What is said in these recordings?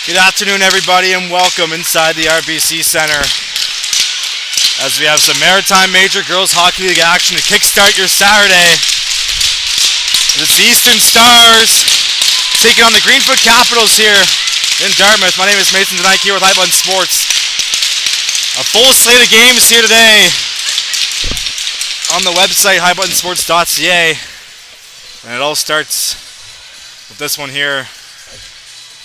Good afternoon, everybody, and welcome inside the RBC Center as we have some Maritime Major Girls Hockey League action to kickstart your Saturday. It's the Eastern Stars taking on the Greenfoot Capitals here in Dartmouth. My name is Mason Denike here with High Button Sports. A full slate of games here today on the website highbuttonsports.ca, and it all starts with this one here.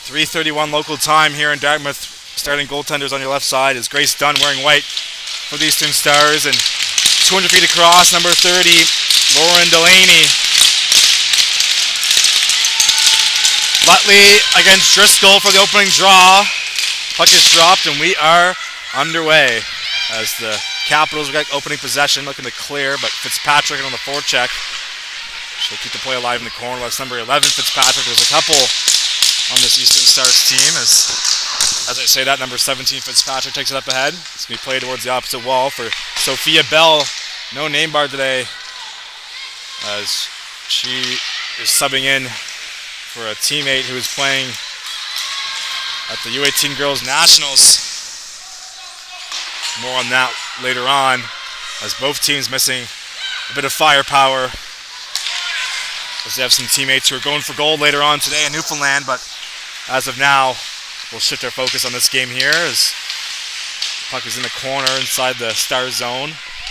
3:31 local time here in Dartmouth. Starting goaltenders on your left side is Grace Dunn wearing white for the Eastern Stars, and 200 feet across, number 30, Lauren Delaney. Lutley against Driscoll for the opening draw. Puck is dropped and we are underway as the Capitals got opening possession, looking to clear, but Fitzpatrick on the forecheck. She'll keep the play alive in the corner. That's number 11, Fitzpatrick. There's a couple on this Eastern Stars team as I say that, number 17 Fitzpatrick takes it up ahead. It's going to be played towards the opposite wall for Sophia Bell. No name bar today as she is subbing in for a teammate who is playing at the U18 Girls Nationals. More on that later on as both teams missing a bit of firepower as they have some teammates who are going for gold later on today in Newfoundland, but as of now, we'll shift our focus on this game here as the puck is in the corner inside the Star zone.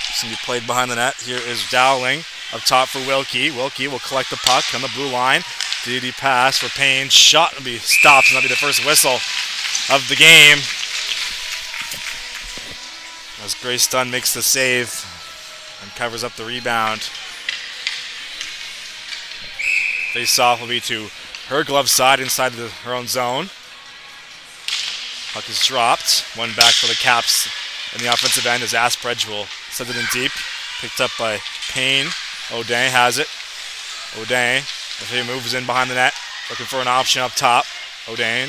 It's going to be played behind the net. Here is Dowling up top for Wilkie. Wilkie will collect the puck on the blue line. DD pass for Payne. Shot will be stopped, and that'll be the first whistle of the game as Grace Dunn makes the save and covers up the rebound. Face-off will be to her glove side inside her own zone. Puck is dropped. One back for the Caps in the offensive end as Aspredge will send it in deep. Picked up by Payne. O'Day has it. O'Day, if he moves in behind the net, looking for an option up top. O'Day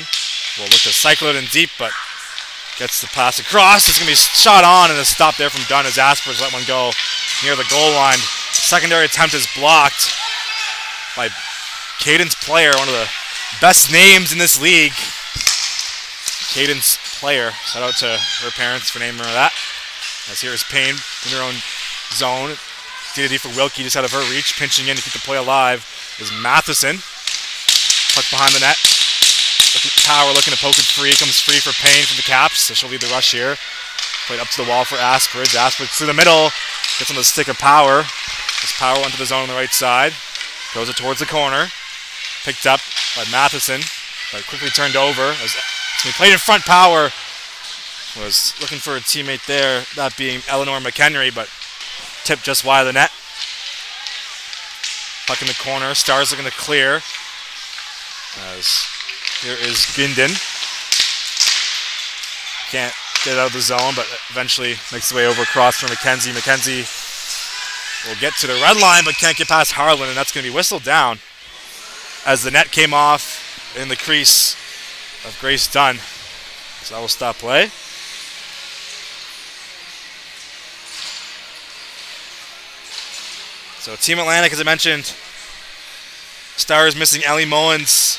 will look to cycle it in deep, but gets the pass across. It's going to be shot on and a stop there from Dunn as Aspredge let one go near the goal line. Secondary attempt is blocked by Cadence Player, one of the best names in this league. Cadence Player. Shout out to her parents for naming her that. As here is Payne in her own zone. DD for Wilkie just out of her reach. Pinching in to keep the play alive is Matheson. Puck behind the net. Power looking to poke it free. Comes free for Payne from the Caps. So she'll lead the rush here. Played up to the wall for Aspridge. Aspridge through the middle. Gets on the stick of Power. As Power went to the zone on the right side. Throws it towards the corner. Picked up by Matheson, but quickly turned over. As he played in front. Power was looking for a teammate there, that being Eleanor McHenry, but tipped just wide of the net. Puck in the corner. Stars looking to clear. As here is Ginden. Can't get out of the zone, but eventually makes the way over across from McKenzie. McKenzie will get to the red line, but can't get past Harlan, and that's going to be whistled down as the net came off in the crease of Grace Dunn. So that will stop play. So Team Atlantic, as I mentioned, Stars missing Ellie Mullins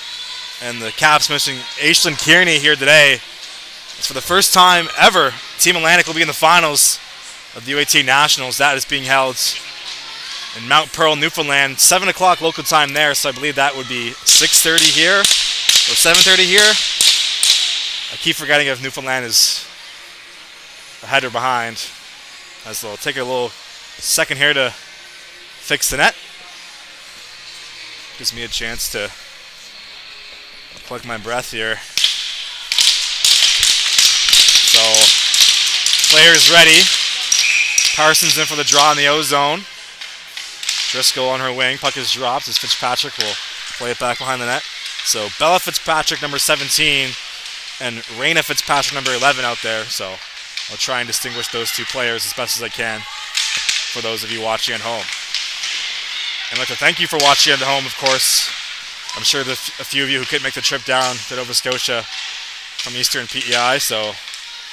and the Caps missing Aislinn Kearney here today. It's for the first time ever Team Atlantic will be in the finals of the U18 Nationals. That is being held in Mount Pearl, Newfoundland, 7 o'clock local time there, so I believe that would be 6:30 here, or 7:30 here. I keep forgetting if Newfoundland is ahead or behind, as they'll take a little second here to fix the net. Gives me a chance to collect my breath here. So, players ready. Parsons in for the draw in the O zone. Driscoll on her wing. Puck is dropped as Fitzpatrick will play it back behind the net. So Bella Fitzpatrick, number 17, and Raina Fitzpatrick, number 11 out there. So I'll try and distinguish those two players as best as I can for those of you watching at home. And I'd like to thank you for watching at home, of course. I'm sure that a few of you who couldn't make the trip down to Nova Scotia from Eastern PEI, so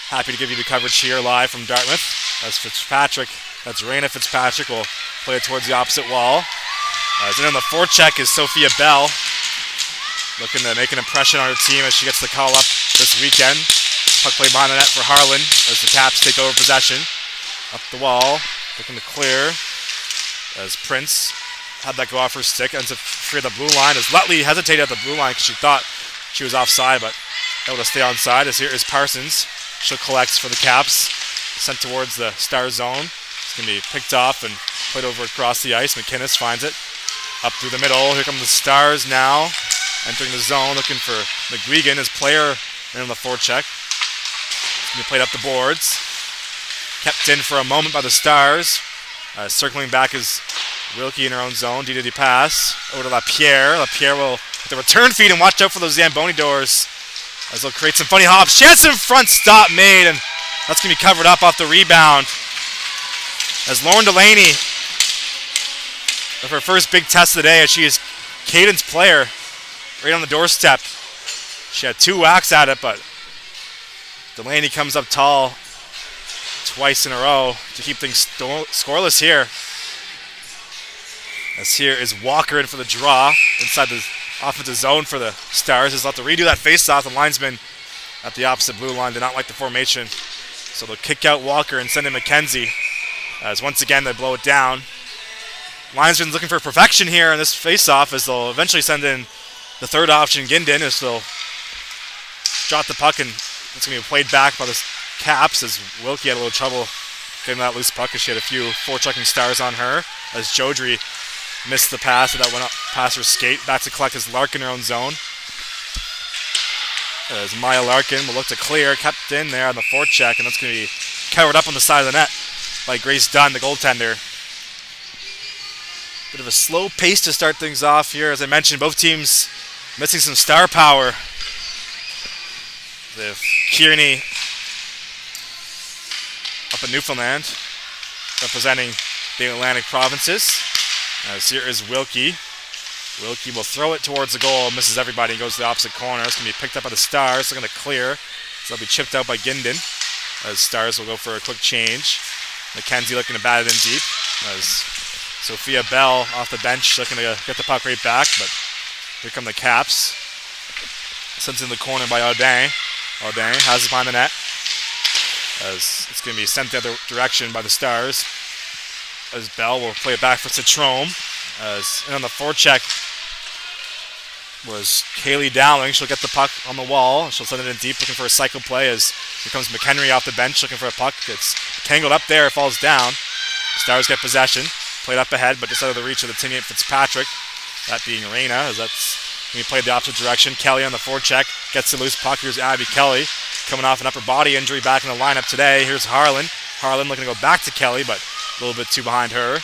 happy to give you the coverage here live from Dartmouth. That's Fitzpatrick. That's Raina Fitzpatrick. Will play it towards the opposite wall. And on the forecheck is Sophia Bell. looking to make an impression on her team as she gets the call up this weekend. Puck play behind the net for Harlan as the Caps take over possession. Up the wall, looking to clear as Prince had that go off her stick, ends up free of the blue line as Lutley hesitated at the blue line because she thought she was offside, but able to stay onside. As here is Parsons. She'll collect for the Caps, sent towards the Star zone. It's going to be picked off and played over across the ice. McInnes finds it. Up through the middle. Here come the Stars now. Entering the zone, looking for McGuigan. His player in the forecheck. It's going to be played up the boards. Kept in for a moment by the Stars. Circling back is Wilkie in her own zone. D pass. Over to LaPierre. LaPierre will hit the return feed and watch out for those Zamboni doors as they'll create some funny hops. Chance in front, stop made, and that's going to be covered up off the rebound. As Lauren Delaney, of her first big test of the day, as she is Caden's player right on the doorstep. She had 2 whacks at it, but Delaney comes up tall twice in a row to keep things scoreless here. As here is Walker in for the draw inside the offensive zone for the Stars. Is left to redo that face-off. The linesman at the opposite blue line did not like the formation, so they'll kick out Walker and send in McKenzie. As once again they blow it down. Linesman's looking for perfection here in this face-off as they'll eventually send in the third option, Ginden, as they'll drop the puck and it's going to be played back by the Caps as Wilkie had a little trouble getting that loose puck as she had a few forechecking Stars on her. As Jodry missed the pass that went up past her skate. Back to collect as Larkin in her own zone. As Maya Larkin will look to clear. Kept in there on the forecheck, and that's going to be covered up on the side of the net by Grace Dunn, the goaltender. Bit of a slow pace to start things off here. As I mentioned, both teams missing some star power. With Kearney up in Newfoundland representing the Atlantic provinces. As here is Wilkie. Wilkie will throw it towards the goal, misses everybody, and goes to the opposite corner. It's going to be picked up by the Stars. They're going to clear, so they'll be chipped out by Ginden. As Stars will go for a quick change. McKenzie looking to bat it in deep. As Sophia Bell off the bench looking to get the puck right back, but here come the Caps. Sent in the corner by Audin. Audin has it behind the net. As it's going to be sent the other direction by the Stars. As Bell will play it back for Citrome. And on the forecheck was Kaylee Dowling. She'll get the puck on the wall. She'll send it in deep, looking for a cycle play as here comes McHenry off the bench, looking for a puck. It's tangled up there, falls down. Stars get possession. Played up ahead, but just out of the reach of the teammate Fitzpatrick. That being Reina, as that's going to be played the opposite direction. Kelly on the forecheck gets the loose puck. Here's Abby Kelly coming off an upper body injury back in the lineup today. Here's Harlan. Harlan looking to go back to Kelly, but a little bit too behind her.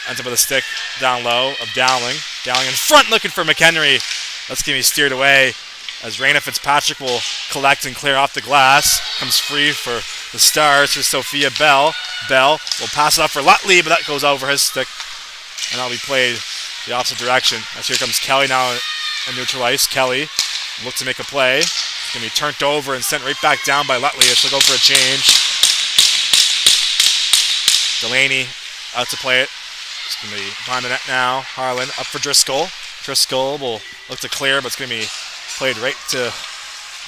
Ends up with a stick down low of Dowling. Dowling in front looking for McHenry. That's going to be steered away as Raina Fitzpatrick will collect and clear off the glass. Comes free for the Stars. Here's Sophia Bell. Bell will pass it up for Lutley, but that goes over his stick. And that'll be played the opposite direction. As here comes Kelly now in neutral ice. Kelly will look to make a play. It's going to be turned over and sent right back down by Lutley as she'll go for a change. Delaney out to play it. It's going to be behind the net now. Harlan up for Driscoll. Driscoll will look to clear, but it's going to be played right to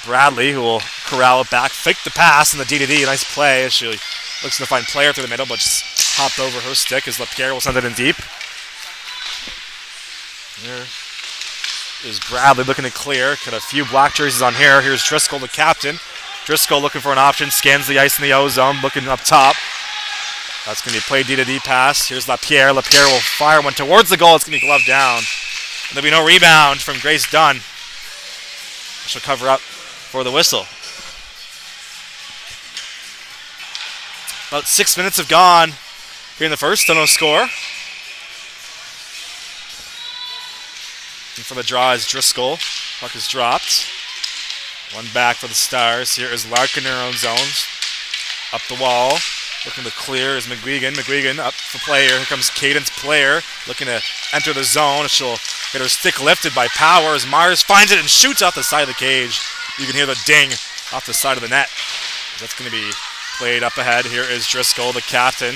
Bradley, who will corral it back. Fake the pass in the D-to-D. Nice play as she looks to find player through the middle, but just hopped over her stick as LaPierre will send it in deep. There is Bradley looking to clear. Got a few black jerseys on here. Here's Driscoll, the captain. Driscoll looking for an option. Scans the ice in the O-zone, looking up top. That's going to be played D-to-D pass. Here's LaPierre. LaPierre will fire one towards the goal. It's going to be gloved down. And there'll be no rebound from Grace Dunn. She'll cover up for the whistle. About 6 minutes have gone here in the first. Still no score. And for the draw is Driscoll. Puck is dropped. One back for the Stars. Here is Larkin in her own zones. Up the wall. Looking to clear is McGuigan. McGuigan up for player. Here comes Caden's player. Looking to enter the zone. She'll get her stick lifted by Power as Myers finds it and shoots off the side of the cage. You can hear the ding off the side of the net. That's going to be played up ahead. Here is Driscoll, the captain.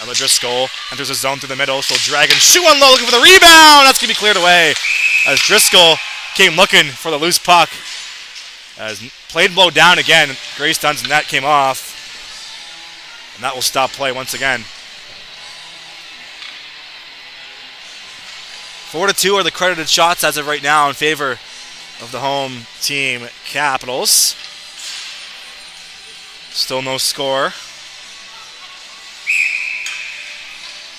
Ella Driscoll enters the zone through the middle. She'll drag and shoot one low looking for the rebound. That's going to be cleared away as Driscoll came looking for the loose puck. As played low down again, Grace Dunn's net came off. And that will stop play once again. 4-2 are the credited shots as of right now in favor of the home team Capitals. Still no score.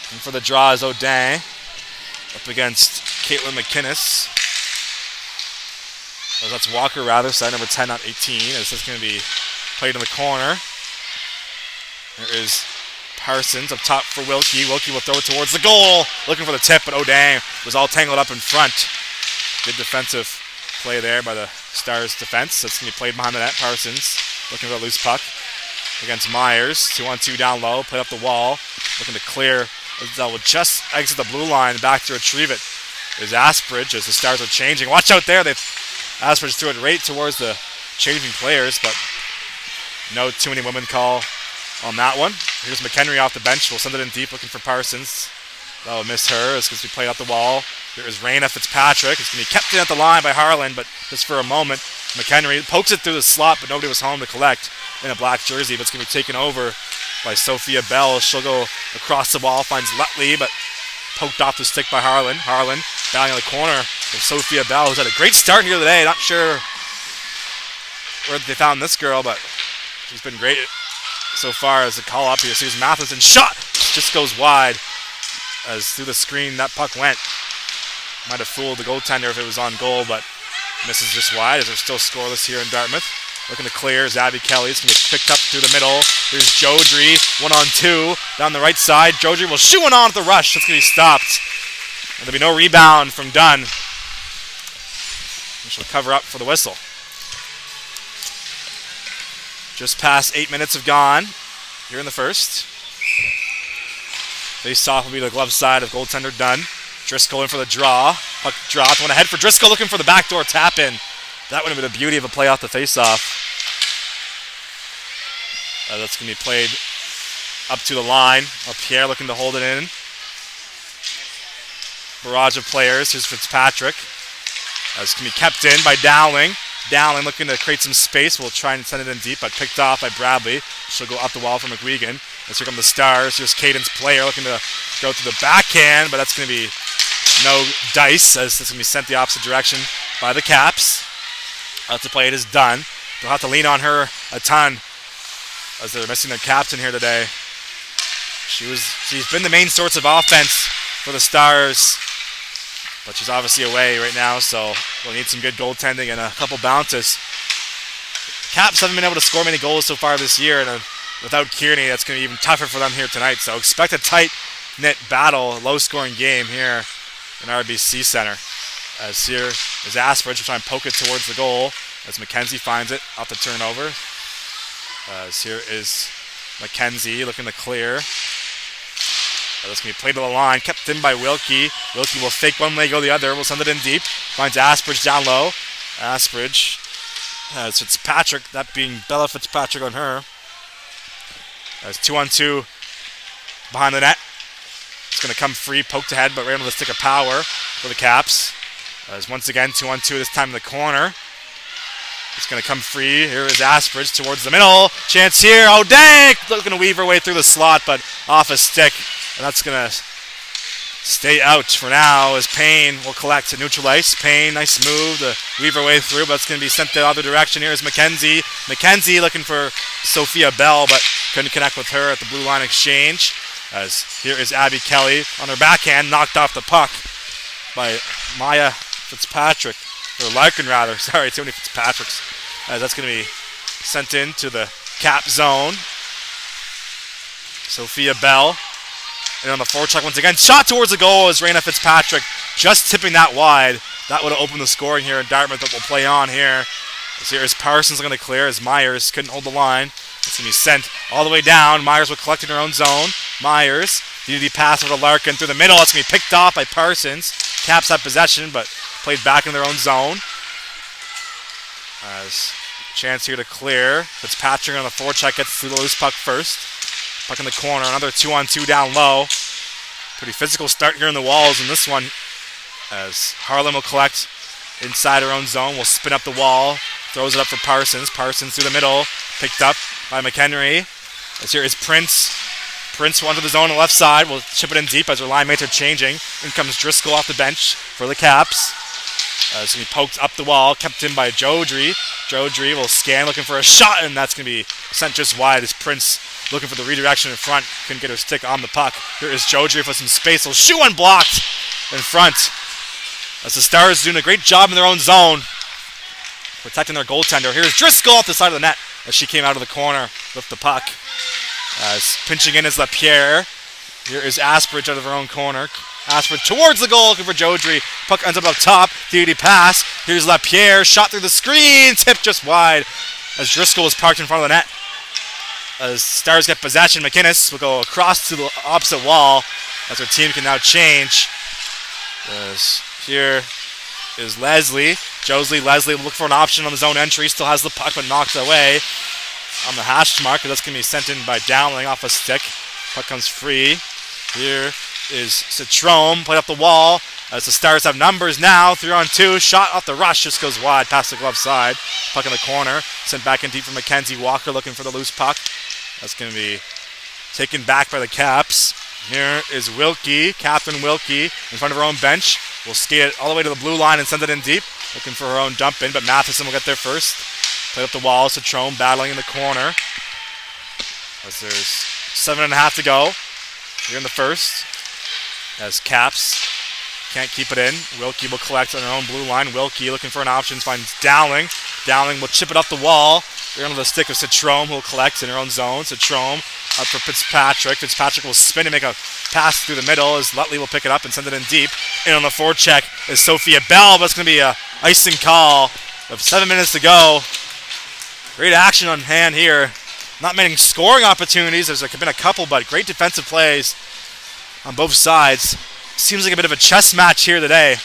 And for the draw is O'Dang up against Caitlin McInnes. Oh, that's Walker rather, side number 10, not 18. As this is going to be played in the corner. There is Parsons up top for Wilkie. Wilkie will throw it towards the goal. Looking for the tip, but O'Dang was all tangled up in front. Good defensive play there by the Stars defense. That's going to be played behind the net. Parsons looking for a loose puck against Myers. 2-on-2 down low. Played up the wall. Looking to clear. That will just exit the blue line. Back to retrieve it is Aspridge as the Stars are changing. Watch out there. Aspridge threw it right towards the changing players, but no too many women call on that one. Here's McHenry off the bench. We'll send it in deep looking for Parsons. That will miss her. It's going to be played out the wall. There is Raina Fitzpatrick. It's going to be kept in at the line by Harlan, but just for a moment. McHenry pokes it through the slot, but nobody was home to collect in a black jersey, but it's going to be taken over by Sophia Bell. She'll go across the wall, finds Lutley, but poked off the stick by Harlan. Harlan down in the corner with Sophia Bell, who's had a great start here today. Not sure where they found this girl, but she's been great so far as a call up here. Susan Matheson shot just goes wide as through the screen that puck went. Might have fooled the goaltender if it was on goal, but misses just wide as they're still scoreless here in Dartmouth. Looking to clear is Abby Kelly. It's going to get picked up through the middle. Here's Jodry, 1-on-2 down the right side. Jodry will shoot one on at the rush. It's going to be stopped. And there'll be no rebound from Dunn. And she'll cover up for the whistle. Just past 8 minutes have gone here in the first. Face-off will be the glove side of goaltender Dunn. Driscoll in for the draw. Puck dropped. Went ahead for Driscoll, looking for the backdoor tap-in. That would have been the beauty of a play off the face-off. That's going to be played up to the line. Pierre looking to hold it in. Barrage of players. Here's Fitzpatrick. That's going to be kept in by Dowling. Dowling looking to create some space. We'll try and send it in deep, but picked off by Bradley. She'll go up the wall for McGuigan. As here come the Stars. Here's Cadence Player looking to go to the backhand, but that's going to be no dice as it's going to be sent the opposite direction by the Caps. That's the play. It is done. They'll have to lean on her a ton as they're missing their captain here today. She's been the main source of offense for the Stars, but she's obviously away right now, so we'll need some good goaltending and a couple bounces. Caps haven't been able to score many goals so far this year, and without Kearney, that's going to be even tougher for them here tonight. So expect a tight-knit battle, low-scoring game here in RBC Center. As here is Aspridge trying to poke it towards the goal as McKenzie finds it off the turnover. As here is McKenzie looking to clear. That's going to be played to the line, kept in by Wilkie. Wilkie will fake one way, go the other. We'll send it in deep. Finds Aspridge down low. Aspridge has Fitzpatrick, that being Bella Fitzpatrick on her. As 2-on-2 behind the net. It's going to come free, poked ahead, but we're able to stick a power for the Caps. As once again, 2-on-2 this time in the corner. It's going to come free. Here is Aspridge towards the middle. Chance here. Oh, dang! Looking to weave her way through the slot, but off a stick. And that's going to stay out for now as Payne will collect to neutral ice. Payne, nice move to weave her way through, but it's going to be sent the other direction. Here is McKenzie. McKenzie looking for Sophia Bell, but couldn't connect with her at the blue line exchange. As here is Abby Kelly on her backhand, knocked off the puck by Maya Fitzpatrick, or Larkin rather. Sorry, too many Fitzpatricks. As that's going to be sent into the Cap zone. Sophia Bell. And on the forecheck once again, shot towards the goal is Raina Fitzpatrick, just tipping that wide. That would have opened the scoring here in Dartmouth that will play on here. As here is Parsons going to clear as Myers couldn't hold the line. It's going to be sent all the way down. Myers will collect in her own zone. Myers, DD pass over to Larkin through the middle. It's going to be picked off by Parsons. Caps have possession, but played back in their own zone. As chance here to clear. Fitzpatrick on the forecheck gets through the loose puck first. Puck in the corner, another 2-on-2 down low. Pretty physical start here in the walls in this one. As Harlan will collect inside her own zone, will spin up the wall, throws it up for Parsons. Parsons through the middle, picked up by McHenry. As here is Prince. Prince will enter the zone on the left side, will chip it in deep as her line mates are changing. In comes Driscoll off the bench for the Caps. As he poked up the wall, kept in by Jodry. Jodry will scan, looking for a shot, and that's going to be sent just wide as Prince looking for the redirection in front. Couldn't get her stick on the puck. Here is Jodry for some space. Will shoot unblocked in front. As the Stars doing a great job in their own zone, protecting their goaltender. Here's Driscoll off the side of the net as she came out of the corner with the puck. As pinching in is Lapierre. Here is Aspridge out of her own corner. Aspridge towards the goal, looking for Jodry. Puck ends up top. Theody pass. Here's Lapierre. Shot through the screen. Tip just wide as Driscoll was parked in front of the net. As Stars get possession, McInnes will go across to the opposite wall as her team can now change. As here is Leslie. Leslie will look for an option on the zone entry. Still has the puck but knocks it away on the hash mark. That's going to be sent in by Dowling off a stick. Puck comes free. Here is Citrome. Played up the wall as the Stars have numbers now. 3-on-2. Shot off the rush. Just goes wide past the glove side. Puck in the corner. Sent back in deep for Mackenzie Walker looking for the loose puck. That's going to be taken back by the Caps. Here is Wilkie. Captain Wilkie in front of her own bench. Will skate it all the way to the blue line and send it in deep. Looking for her own dump in, but Matheson will get there first. Played up the wall. Citrome battling in the corner. As there's 7.5 to go here in the first. As Caps can't keep it in. Wilkie will collect on her own blue line. Wilkie looking for an option, finds Dowling. Dowling will chip it up the wall. Here under the stick of Citrome, who will collect in her own zone. Citrome up for Fitzpatrick. Fitzpatrick will spin and make a pass through the middle as Lutley will pick it up and send it in deep. In on the forecheck is Sophia Bell, but it's going to be a icing call with 7 minutes to go. Great action on hand here. Not many scoring opportunities. There's been a couple, but great defensive plays on both sides. Seems like a bit of a chess match here today.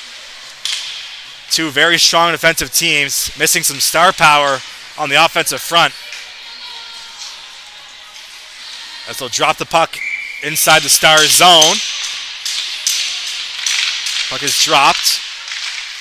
Two very strong defensive teams, missing some star power on the offensive front. As they'll drop the puck inside the Stars zone. Puck is dropped.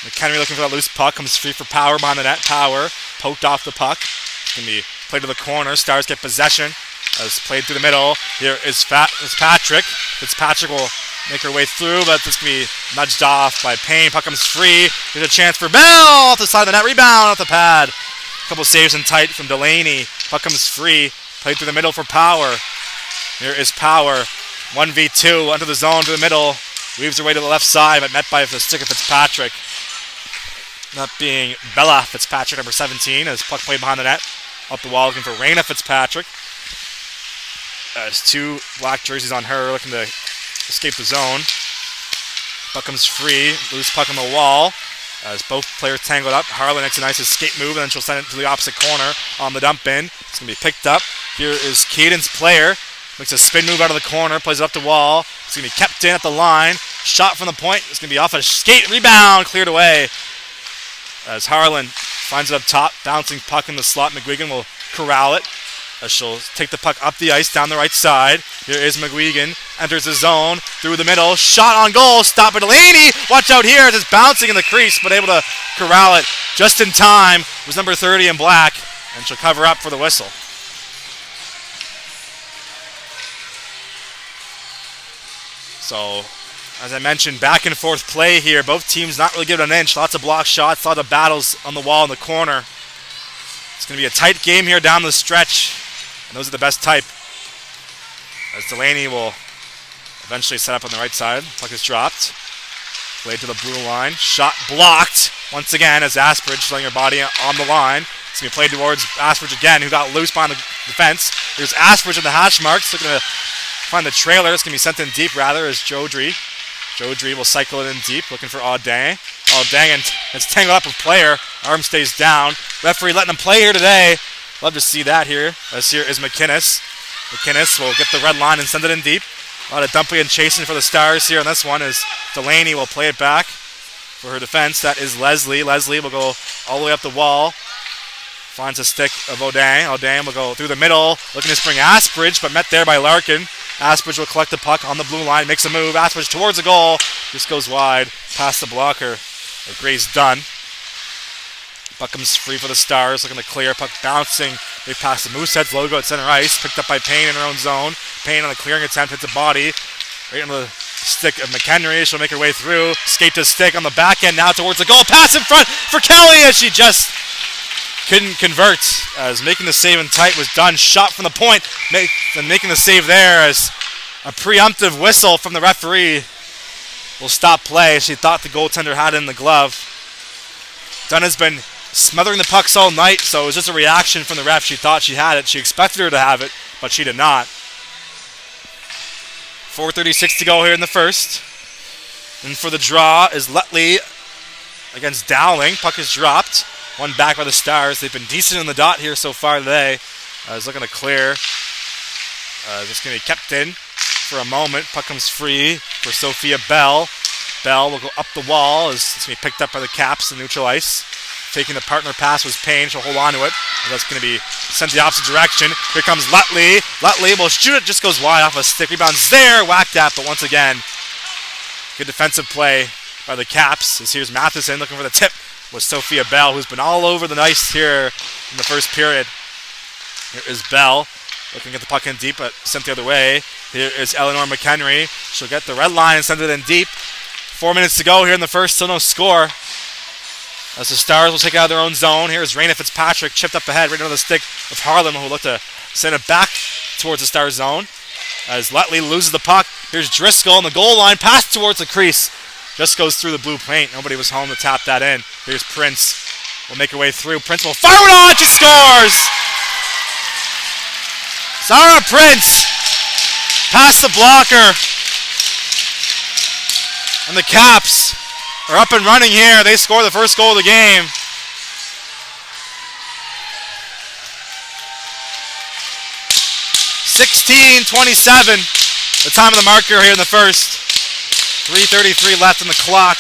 McHenry looking for that loose puck. Comes free for Power behind the net. Power poked off the puck. It's going to be played to the corner. Stars get possession. As played through the middle. Here is Patrick. Fitzpatrick will make her way through, but it's going to be nudged off by Payne. Puck comes free. There's a chance for Bell off the side of the net. Rebound off the pad. A couple saves in tight from Delaney. Puck comes free. Played through the middle for Power. Here is Power. 1v2 under the zone to the middle. Weaves her way to the left side, but met by the stick of Fitzpatrick. That being Bella Fitzpatrick, number 17, as puck played behind the net. Up the wall looking for Raina Fitzpatrick. There's two black jerseys on her looking to escape the zone. Puck comes free. Loose puck on the wall. As both players tangled up. Harlan makes a nice escape move, and then she'll send it to the opposite corner on the dump in. It's going to be picked up. Here is Caden's player. Makes a spin move out of the corner. Plays it up the wall. It's going to be kept in at the line. Shot from the point. It's going to be off a skate. Rebound. Cleared away. As Harlan finds it up top. Bouncing puck in the slot. McGuigan will corral it. As she'll take the puck up the ice down the right side. Here is McGuigan. Enters the zone. Through the middle. Shot on goal. Stop by Delaney. Watch out here. It's bouncing in the crease, but able to corral it just in time. It was number 30 in black. And she'll cover up for the whistle. So, as I mentioned, back and forth play here. Both teams not really giving an inch. Lots of block shots. Lots of battles on the wall in the corner. It's going to be a tight game here down the stretch. And those are the best type. As Delaney will eventually set up on the right side. Puck is dropped. Played to the blue line. Shot blocked once again as Aspridge laying her body on the line. It's going to be played towards Aspridge again, who got loose behind the defense. There's Aspridge at the hash marks. Looking to find the trailer. It's going to be sent in deep, rather, as Jodry. Jodry will cycle it in deep, looking for Audang. Audang, and it's tangled up with player. Arm stays down. Referee letting him play here today. Love to see that here. As here is McInnes. McInnes will get the red line and send it in deep. A lot of dumping and chasing for the Stars here on this one as Delaney will play it back for her defense. That is Leslie. Leslie will go all the way up the wall. Finds a stick of Audang. Audang will go through the middle, looking to spring Aspridge, but met there by Larkin. Aspridge will collect the puck on the blue line, makes a move. Aspridge towards the goal. Just goes wide, past the blocker. Gray's done. Puck comes free for the Stars, looking to clear. Puck bouncing. They pass the Mooseheads logo at center ice. Picked up by Payne in her own zone. Payne on the clearing attempt hits a body. Right on the stick of McHenry. She'll make her way through. Skate to stick on the back end now towards the goal. Pass in front for Kelly as she just couldn't convert. As making the save in tight was done. Shot from the point. And making the save there as a preemptive whistle from the referee will stop play. She thought the goaltender had it in the glove. Dunn has been smothering the pucks all night, so it was just a reaction from the ref. She thought she had it. She expected her to have it, but she did not. 4:36 to go here in the first. And for the draw is Lutley against Dowling. Puck is dropped. One back by the Stars. They've been decent in the dot here so far today. Is looking to clear. Just going to be kept in for a moment. Puck comes free for Sophia Bell. Bell will go up the wall. It's going to be picked up by the Caps in neutral ice. Taking the partner pass was Payne. She'll hold on to it. That's going to be sent the opposite direction. Here comes Lutley. Lutley will shoot it. Just goes wide off a stick. Rebounds there. Whacked at, but once again, good defensive play by the Caps. As here's Matheson looking for the tip with Sophia Bell, who's been all over the ice here in the first period. Here is Bell looking at the puck in deep, but sent the other way. Here is Eleanor McHenry. She'll get the red line and send it in deep. 4 minutes to go here in the first. Still no score. As the Stars will take it out of their own zone. Here's Raina Fitzpatrick chipped up ahead right under the stick of Harlem, who will look to send it back towards the Stars zone. As Lutley loses the puck. Here's Driscoll on the goal line. Pass towards the crease. Just goes through the blue paint. Nobody was home to tap that in. Here's Prince. Will make her way through. Prince will fire it on. She scores! Sarah Prince past the blocker. And the Caps are up and running here. They score the first goal of the game. (16:27) the time of the marker here in the first. 3:33 left on the clock.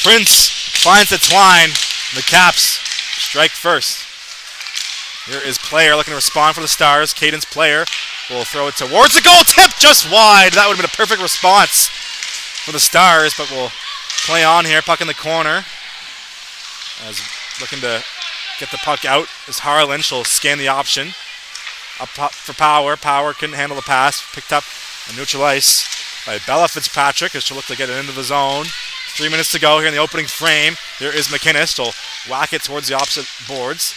Prince finds the twine. The Caps strike first. Here is Player looking to respond for the Stars. Cadence Player will throw it towards the goal. Tip just wide. That would have been a perfect response for the Stars, but we'll play on here. Puck in the corner. As looking to get the puck out is Harlan. She'll scan the option. Up for Power. Power couldn't handle the pass. Picked up on neutral ice by Bella Fitzpatrick as she'll look to get it into the zone. 3 minutes to go here in the opening frame. There is McInnes. She'll whack it towards the opposite boards.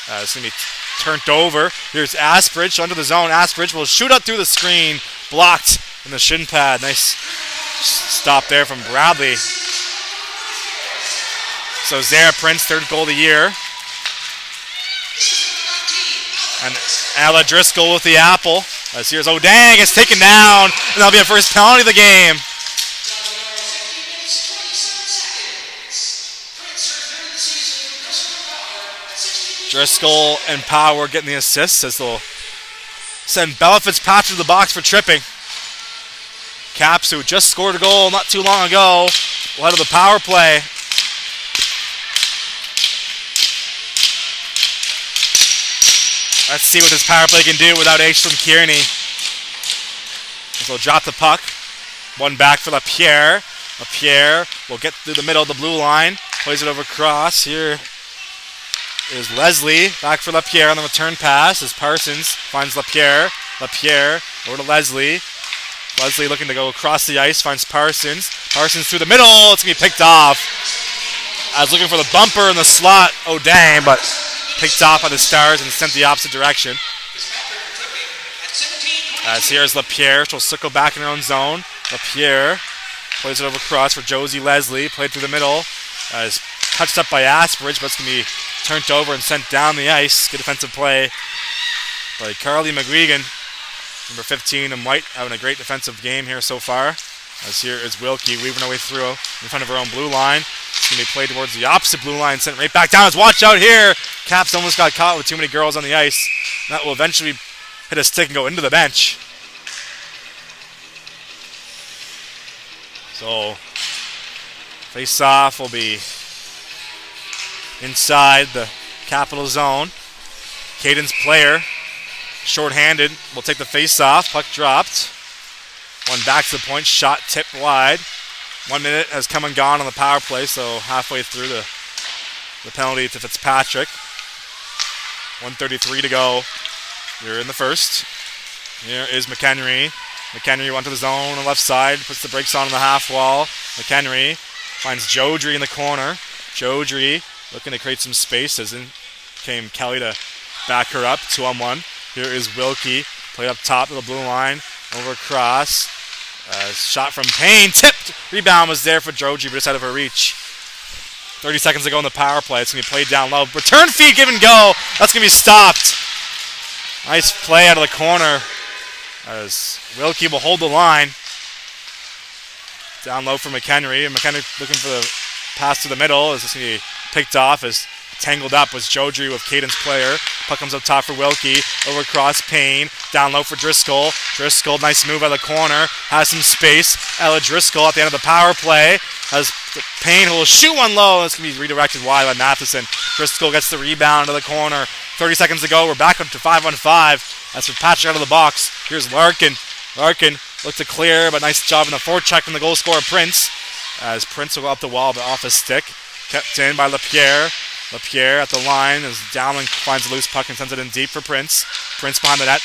It's going to be turned over. Here's Asbridge under the zone. Asbridge will shoot up through the screen. Blocked in the shin pad. Nice stop there from Bradley. So Zara Prince, third goal of the year. And Ella Driscoll with the apple. As here's O'Dang is taken down. And that'll be a first penalty of the game. Driscoll and Power getting the assists as they'll send Bella Fitzpatrick to the box for tripping. Caps, who just scored a goal not too long ago, will head to the power play. Let's see what this power play can do without Aislinn Kearney. As they'll drop the puck. One back for LaPierre. LaPierre will get through the middle of the blue line. Plays it over cross. Here is Leslie. Back for LaPierre on the return pass as Parsons finds LaPierre. LaPierre over to Leslie. Leslie looking to go across the ice. Finds Parsons. Parsons through the middle. It's going to be picked off. I was looking for the bumper in the slot. Oh, dang, but picked off by the Stars and sent the opposite direction. As here's LaPierre. She'll circle back in her own zone. LaPierre plays it over cross for Josie Leslie. Played through the middle. Is touched up by Asbridge, but it's going to be turned over and sent down the ice. Good defensive play by Carly McGuigan. Number 15 in white, having a great defensive game here so far. As here is Wilkie weaving her way through in front of her own blue line. It's going to be played towards the opposite blue line, sent right back down. As watch out here. Caps almost got caught with too many girls on the ice. That will eventually hit a stick and go into the bench. So, face-off will be inside the Capital zone. Cadence Player, short-handed, will take the face-off. Puck dropped. One back to the point, shot tipped wide. 1 minute has come and gone on the power play, so halfway through the penalty to Fitzpatrick. 1:33 to go. You're in the first. Here is McHenry. McHenry went to the zone on the left side, puts the brakes on the half wall. McHenry finds Jodry in the corner. Jodry looking to create some space as in came Kelly to back her up. 2-on-1. Here is Wilkie. Played up top of the blue line. Over across. Shot from Payne. Tipped. Rebound was there for Jodry, but just out of her reach. 30 seconds to go in the power play. It's going to be played down low. Return feed, give and go. That's going to be stopped. Nice play out of the corner as Wilkie will hold the line. Down low for McHenry. And McHenry looking for the pass to the middle. Is this going to be picked off as tangled up was Jodry with Caden's player. Puck comes up top for Wilkie. Over across Payne. Down low for Driscoll. Driscoll, nice move out of the corner. Has some space. Ella Driscoll at the end of the power play. Has Payne who will shoot one low. It's going to be redirected wide by Matheson. Driscoll gets the rebound to the corner. 30 seconds to go. We're back up to 5-on-5. That's with Patrick out of the box. Here's Larkin. Larkin looked to clear, but nice job in the forecheck from the goal scorer Prince. As Prince will go up the wall, but off his stick. Kept in by LaPierre. LaPierre at the line as Dowling finds a loose puck and sends it in deep for Prince. Prince behind the net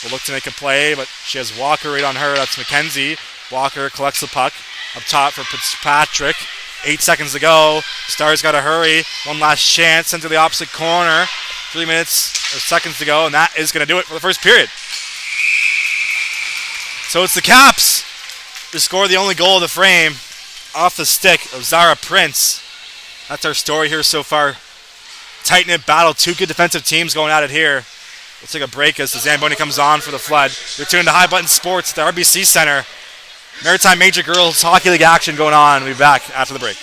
will look to make a play, but she has Walker right on her. That's McKenzie. Walker collects the puck up top for Fitzpatrick. 8 seconds to go. Stars got to hurry. One last chance. Sent to the opposite corner. 3 minutes or seconds to go, and that is going to do it for the first period. So it's the Caps who score the only goal of the frame off the stick of Zara Prince. That's our story here so far. Tight-knit battle. Two good defensive teams going at it here. Let's take a break as the Zamboni comes on for the Flood. You're tuned to High Button Sports at the RBC Center. Maritime Major Girls Hockey League action going on. We'll be back after the break.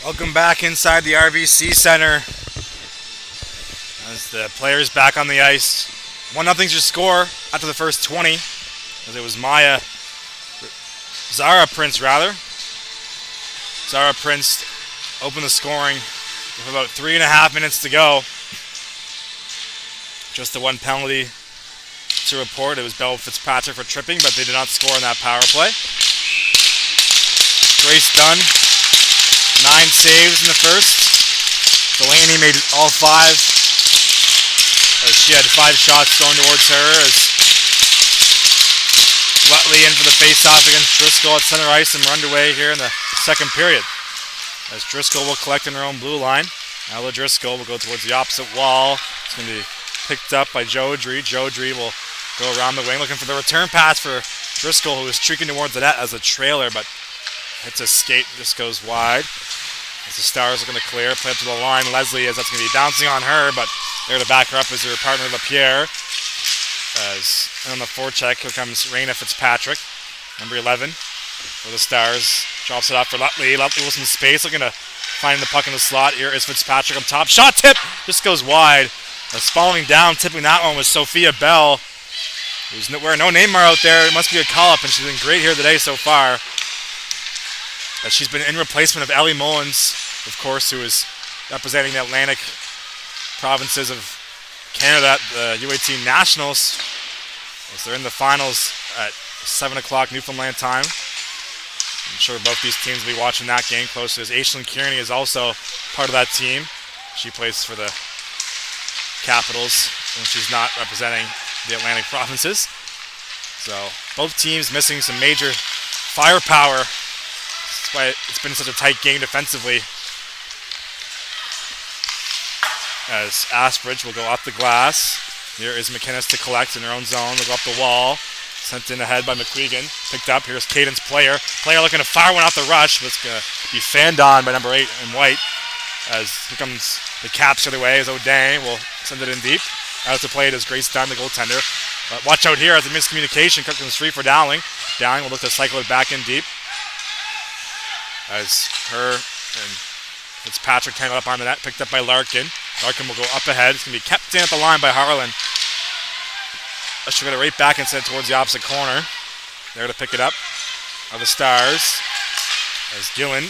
Welcome back inside the RBC Center as the players back on the ice. 1-0's your score after the first 20, as it was Zara Prince opened the scoring with about 3.5 minutes to go. Just the one penalty to report. It was Belle Fitzpatrick for tripping, but they did not score on that power play. Grace Dunn, 9 saves in the first. Delaney made all 5. As she had 5 shots thrown towards her. As Lutley in for the face-off against Driscoll at center ice, and we're underway here in the second period. As Driscoll will collect in her own blue line. Ella Driscoll will go towards the opposite wall. It's going to be picked up by Jodrey. Jodrey will go around the wing looking for the return pass for Driscoll, who is streaking towards the net as a trailer, but hits a skate, just goes wide. As the Stars are going to clear, play up to the line. Leslie, as that's going to be bouncing on her, but there to back her up is her partner LaPierre. As on the forecheck, here comes Raina Fitzpatrick, number 11 for the Stars. Drops it off for Lutley. Lutley with some space, looking to find the puck in the slot. Here is Fitzpatrick up top. Shot tip, just goes wide. As falling down, tipping that one was Sophia Bell, who's wearing no Neymar out there. It must be a call-up, and she's been great here today so far. As she's been in replacement of Ellie Mullins, of course, who is representing the Atlantic provinces of Canada at the U18 Nationals. As they're in the finals at 7 o'clock Newfoundland time. I'm sure both these teams will be watching that game closely, as Aislinn Kearney is also part of that team. She plays for the Capitals when she's not representing the Atlantic provinces. So both teams missing some major firepower. That's why it's been such a tight game defensively. As Asbridge will go off the glass. Here is McInnes to collect in her own zone. They'll go up the wall. Sent in ahead by McQuegan. Picked up. Here's Caden's player. Player looking to fire one off the rush, but it's going to be fanned on by number 8 in white. As here comes the Caps the other way, as O'Dane will send it in deep. Out to play it as Grace Dunn, the goaltender. But watch out here as a miscommunication comes free for Dowling. Dowling will look to cycle it back in deep. As her and Fitzpatrick tangled up on the net, picked up by Larkin. Larkin will go up ahead. It's going to be kept in at the line by Harlan. She'll get it right back and send it towards the opposite corner. There to pick it up are the Stars. As Gillen,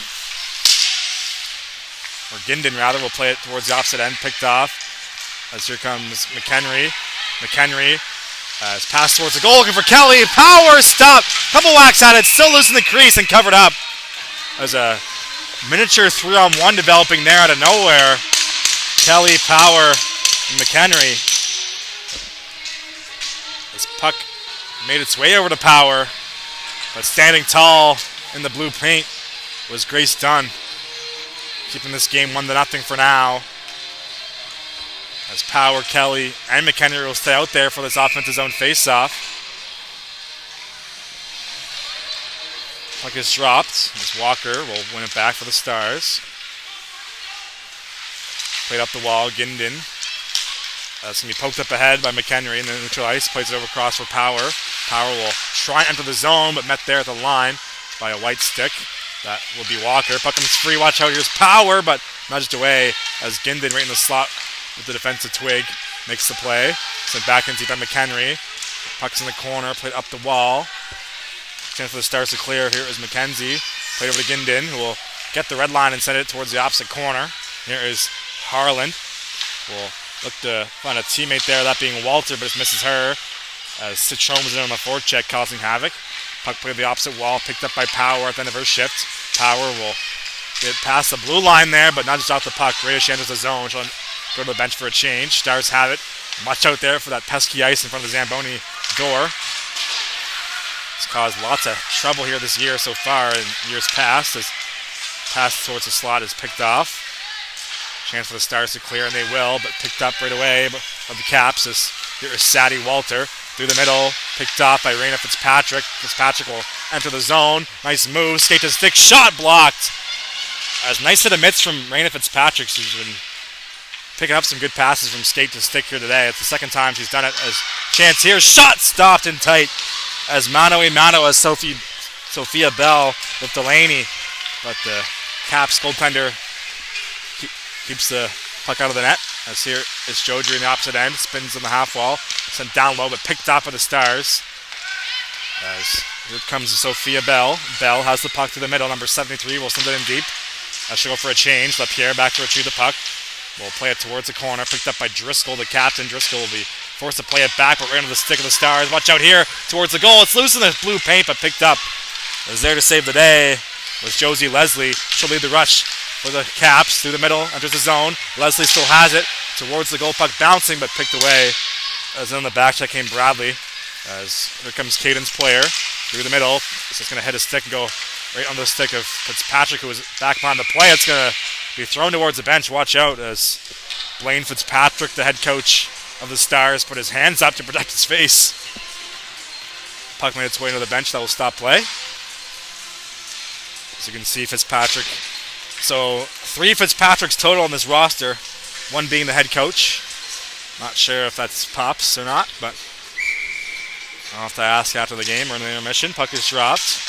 or Gindon rather, will play it towards the opposite end, picked off. As here comes McHenry. McHenry is passed towards the goal, looking for Kelly. Power stop. Couple whacks at it, still loose in the crease and covered up. As a miniature 3-on-1 developing there out of nowhere. Kelly, Power, and McHenry. This puck made its way over to Power, but standing tall in the blue paint was Grace Dunn, keeping this game 1-0 for now. As Power, Kelly, and McHenry will stay out there for this offensive zone face-off. Puck is dropped as Walker will win it back for the Stars. Played up the wall, Gindon. That's going to be poked up ahead by McHenry in the neutral ice. Plays it over across for Power. Power will try and enter the zone, but met there at the line by a white stick. That will be Walker. Puck comes free. Watch out. Here's Power, but nudged away as Gindon right in the slot with the defensive twig makes the play. Sent back in deep by McHenry. Puck's in the corner. Played up the wall. Chance for the Stars to clear. Here is McKenzie. Played over to Gindon, who will get the red line and send it towards the opposite corner. Here is Harlan. Will look to find a teammate there, that being Walter, but just misses her. As Citron was in on the forecheck, causing havoc. Puck played the opposite wall, picked up by Power at the end of her shift. Power will get past the blue line there, but not just off the puck. Right as she enters the zone, she'll go to the bench for a change. Stars have it. Watch out there for that pesky ice in front of the Zamboni door. It's caused lots of trouble here this year so far in years past, as pass towards the slot is picked off. Chance for the Stars to clear, and they will, but picked up right away of the Caps. As here is Sadie Walter through the middle, picked off by Raina Fitzpatrick. Fitzpatrick will enter the zone. Nice move, skate to stick, shot blocked. As nice hit amidst from Raina Fitzpatrick. She's been picking up some good passes from skate to stick here today. It's the second time she's done it. As chance here, shot stopped in tight. As mano a mano as Sophia Bell with Delaney, but the Caps goaltender keeps the puck out of the net. As here is Jodry in the opposite end. Spins on the half wall. Sent down low, but picked up by the Stars. As here comes Sophia Bell. Bell has the puck to the middle. Number 73 will send it in deep. She'll go for a change. LaPierre back to retrieve the puck. Will play it towards the corner. Picked up by Driscoll, the captain. Driscoll will be forced to play it back, but right into the stick of the Stars. Watch out here towards the goal. It's loose in the blue paint, but picked up. Is there to save the day was Josie Leslie. She'll lead the rush for the Caps through the middle, enters the zone. Leslie still has it towards the goal, puck bouncing, but picked away. As in the back check came Bradley. As here comes Caden's player through the middle. It's just going to hit a stick and go right on the stick of Fitzpatrick, who was back behind the play. It's going to be thrown towards the bench. Watch out as Blaine Fitzpatrick, the head coach of the Stars, put his hands up to protect his face. Puck made its way to the bench. That will stop play. As you can see, Fitzpatrick. So 3 Fitzpatricks total on this roster, 1 being the head coach. Not sure if that's Pops or not, but I'll have to ask after the game or in the intermission. Puck is dropped.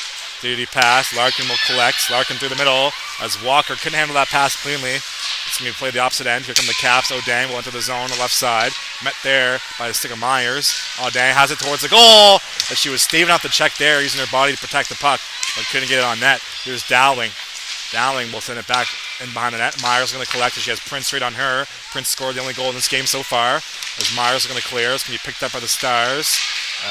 Duty pass. Larkin will collect. Larkin through the middle as Walker couldn't handle that pass cleanly. It's going to be played the opposite end. Here come the Caps. O'Dang will enter the zone on the left side. Met there by the stick of Myers. O'Dang has it towards the goal. As she was staving out the check there, using her body to protect the puck, but couldn't get it on net. Here's Dowling. Dowling will send it back in behind the net. Myers going to collect as she has Prince right on her. Prince scored the only goal in this game so far. As Myers is going to clear. It's going to be picked up by the Stars.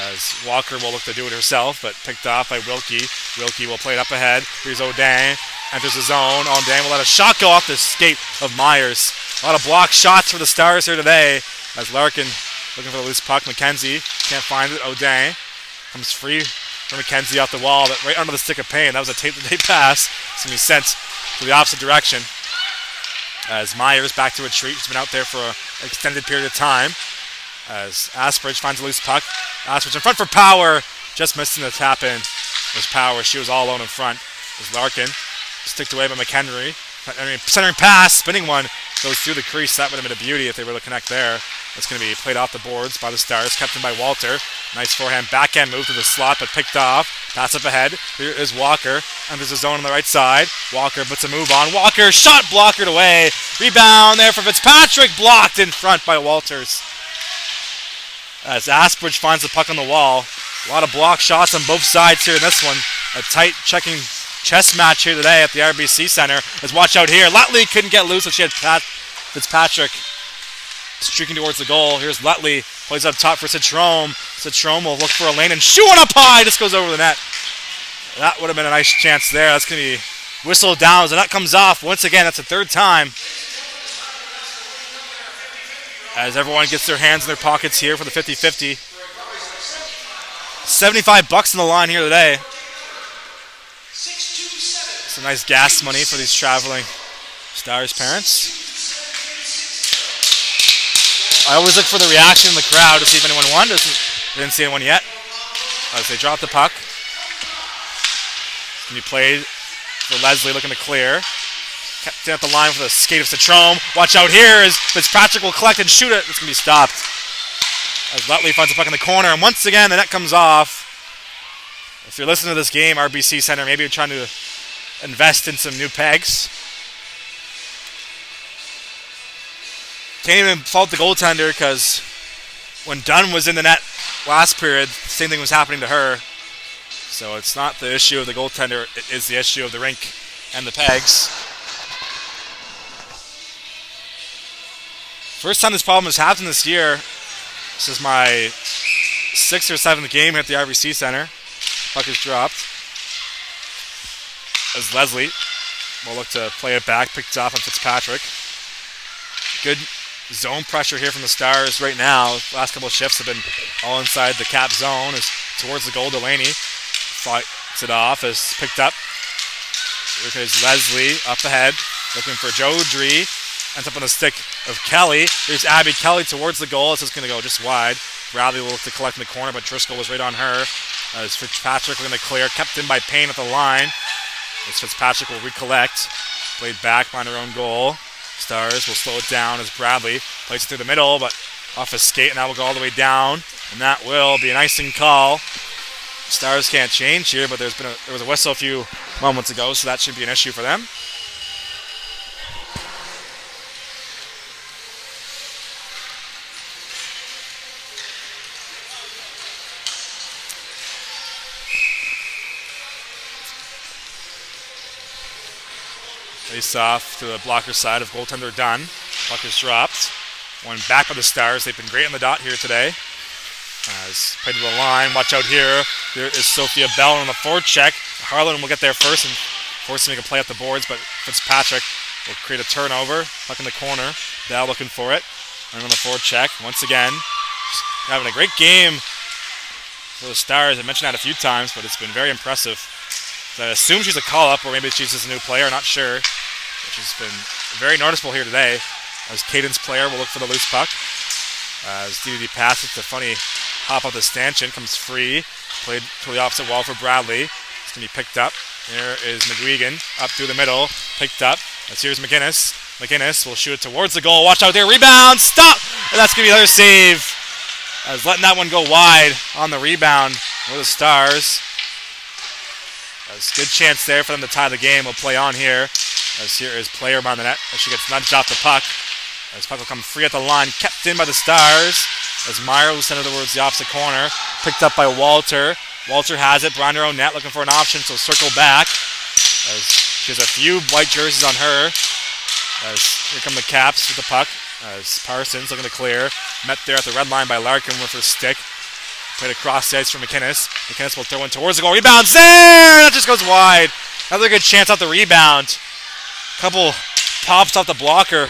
As Walker will look to do it herself, but picked off by Wilkie. Wilkie will play it up ahead. Here's O'Dang. Enters the zone. O'Dang will let a shot go off the skate of Myers. A lot of blocked shots for the Stars here today. As Larkin looking for the loose puck. McKenzie can't find it. O'Dang comes free for McKenzie off the wall, but right under the stick of Payne. That was a tape-to-tape pass. It's going to be sent to the opposite direction. As Myers back to retreat. She's been out there for an extended period of time. As Asbridge finds a loose puck. Asbridge in front for Power. Just missing the tap in. Was Power. She was all alone in front. Was Larkin. Sticked away by McHenry. Centering pass. Spinning one. Goes through the crease. That would have been a beauty if they were to connect there. That's going to be played off the boards by the Stars. Kept in by Walter. Nice forehand backhand move to the slot, but picked off. Pass up ahead. Here is Walker. Enters the zone on the right side. Walker puts a move on. Walker shot blockered away. Rebound there for Fitzpatrick. Blocked in front by Walters. As Asbridge finds the puck on the wall. A lot of block shots on both sides here in this one. A tight checking chess match here today at the RBC Center. As watch out here. Lutley couldn't get loose, so she had Fitzpatrick streaking towards the goal. Here's Lutley. Plays up top for Citrome. Citrome will look for a lane and shoot one up high. Just goes over the net. That would have been a nice chance there. That's going to be whistled down as the net comes off. Once again, that's the 3rd time. As everyone gets their hands in their pockets here for the 50-50. $75 on the line here today. Some nice gas money for these traveling Stars parents. I always look for the reaction in the crowd to see if anyone won. Didn't see anyone yet. As they drop the puck. It's going to be played for Leslie looking to clear. Kept at the line for the skate of Citrome. Watch out here as Fitzpatrick will collect and shoot it. It's going to be stopped. As Lutley finds the puck in the corner. And once again, the net comes off. If you're listening to this game, RBC Center, maybe you're trying to invest in some new pegs. Can't even fault the goaltender because when Dunn was in the net last period, the same thing was happening to her. So it's not the issue of the goaltender, it is the issue of the rink and the pegs. First time this problem has happened this year. This is my 6th or 7th game here at the RBC Center. Puck is dropped. As Leslie will look to play it back, picked off on Fitzpatrick. Good zone pressure here from the Stars right now. Last couple of shifts have been all inside the cap zone. As towards the goal, Delaney fights it off as picked up. Here is Leslie up ahead, looking for Jodry. Ends up on the stick of Kelly. Here's Abby Kelly towards the goal. It's just going to go just wide. Bradley will look to collect in the corner, but Driscoll was right on her. As Fitzpatrick looking to clear. Kept in by Payne at the line. As Fitzpatrick will recollect. Played back behind her own goal. Stars will slow it down as Bradley plays it through the middle, but off his skate, and that will go all the way down. And that will be an icing call. Stars can't change here, but there was a whistle a few moments ago, so that should be an issue for them. Face off to the blocker side of goaltender Dunn. Pucker's dropped. One back by the Stars. They've been great on the dot here today. As played to the line. Watch out here. There is Sophia Bell on the forward check. Harlan will get there first and force to make a play at the boards, but Fitzpatrick will create a turnover. Puck in the corner. Bell looking for it. And on the forward check. Once again, having a great game for the Stars. I mentioned that a few times, but it's been very impressive. I assume she's a call-up, or maybe she's just a new player. Not sure. But she's been very noticeable here today. As Caden's player will look for the loose puck. As DDD passes, it's a funny hop off the stanchion. Comes free. Played to the opposite wall for Bradley. It's going to be picked up. Here is McGuigan. Up through the middle. Picked up. As here's McGinnis. McGinnis will shoot it towards the goal. Watch out there. Rebound. Stop! And that's going to be another save. As letting that one go wide on the rebound for the Stars. As good chance there for them to tie the game. We'll play on here. As here is player behind the net. As she gets nudged off the puck. As puck will come free at the line. Kept in by the Stars. As Meyer will send it towards the opposite corner. Picked up by Walter. Walter has it. Behind her own net. Looking for an option. So circle back. As she has a few white jerseys on her. As here come the Caps with the puck. As Parsons looking to clear. Met there at the red line by Larkin with her stick. Played across the ice for McInnes. McInnes will throw in towards the goal. Rebounds there! That just goes wide. Another good chance off the rebound. Couple pops off the blocker.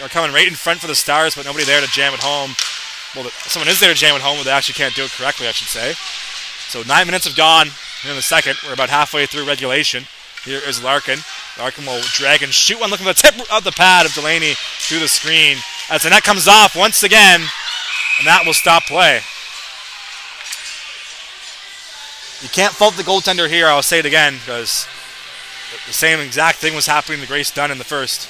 Are coming right in front for the Stars, but nobody there to jam it home. Well, someone is there to jam it home, but they actually can't do it correctly, I should say. So 9 minutes have gone here in the second. We're about halfway through regulation. Here is Larkin. Larkin will drag and shoot one, looking for the tip of the pad of Delaney through the screen. As the net comes off once again, and that will stop play. You can't fault the goaltender here, I'll say it again, because the same exact thing was happening to Grace Dunn in the first.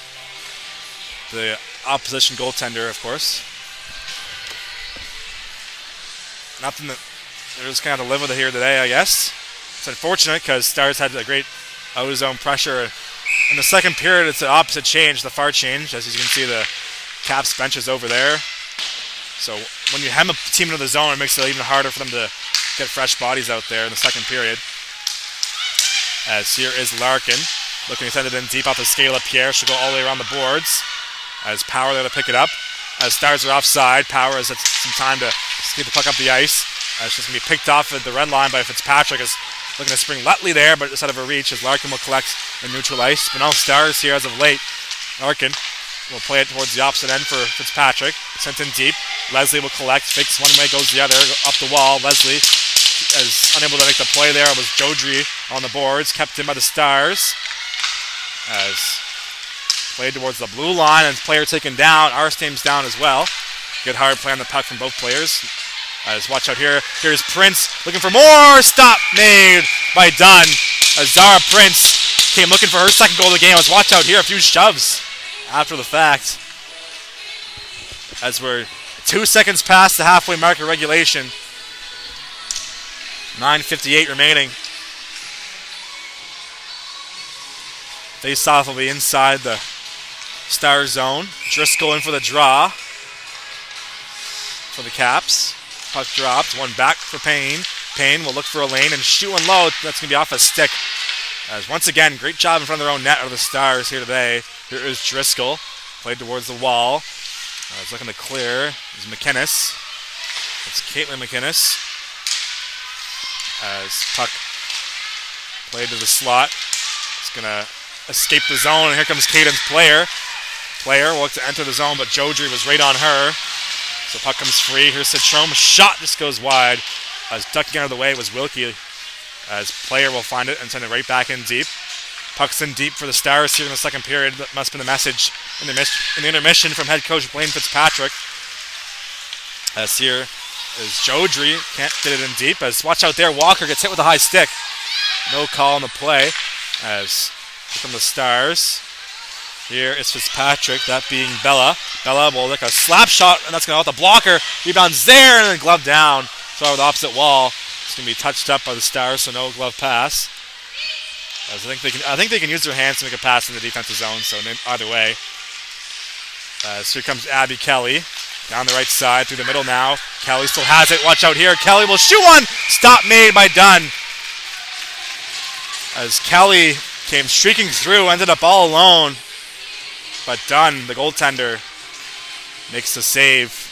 The opposition goaltender, of course. Nothing that they're just kind of to live with it here today, I guess. It's unfortunate because Stars had a great out-of-zone pressure. In the second period, it's the opposite change, the far change. As you can see, the Caps bench is over there. So when you hem a team into the zone, it makes it even harder for them to get fresh bodies out there in the second period. As here is Larkin. Looking to send it in deep off the scale of Pierre. She'll go all the way around the boards. As Power there to pick it up. As Stars are offside, Power has some time to get the puck up the ice. She's going to be picked off at the red line by Fitzpatrick. Is looking to spring Lutley there, but it's out of her reach as Larkin will collect in neutral ice. But now Stars here as of late. Larkin will play it towards the opposite end for Fitzpatrick. Sent in deep. Leslie will collect. Fakes one way, goes the other. Up the wall. Leslie is unable to make the play there. It was Jodry on the boards. Kept in by the Stars. As played towards the blue line and player taken down. Arsteam's down as well. Good hard play on the puck from both players. As watch out here. Here's Prince looking for more. Stop made by Dunn. As Zara Prince came looking for her second goal of the game. As watch out here. A few shoves after the fact. As we're 2 seconds past the halfway mark of regulation. 9:58 remaining. Face-off will be inside the Star zone. Driscoll in for the draw for the Caps. Puck dropped. One back for Payne. Payne will look for a lane and shoot one low. That's going to be off a stick. As once again, great job in front of their own net of the Stars here today. Here is Driscoll. Played towards the wall. He's looking to clear. Is McInnes. It's Caitlin McInnes. As puck played to the slot. It's going to escape the zone, and here comes Caden's player. Player will look to enter the zone, but Jodry was right on her. So puck comes free. Here's Citron. Shot just goes wide. As ducking out of the way was Wilkie. As player will find it and send it right back in deep. Puck's in deep for the Stars here in the second period. That must have been the message in the intermission from head coach Blaine Fitzpatrick. As here is Jodry. Can't get it in deep. As watch out there, Walker gets hit with a high stick. No call on the play. As from the Stars. Here is Fitzpatrick, that being Bella. Bella will look a slap shot, and that's going to out the blocker. Rebounds there, and then glove down. So over the opposite wall. It's going to be touched up by the Stars, so no glove pass. As I think they can use their hands to make a pass in the defensive zone, so either way. So here comes Abby Kelly. Down the right side, through the middle now. Kelly still has it. Watch out here. Kelly will shoot one. Stop made by Dunn. As Kelly came streaking through, ended up all alone. But Dunn, the goaltender, makes the save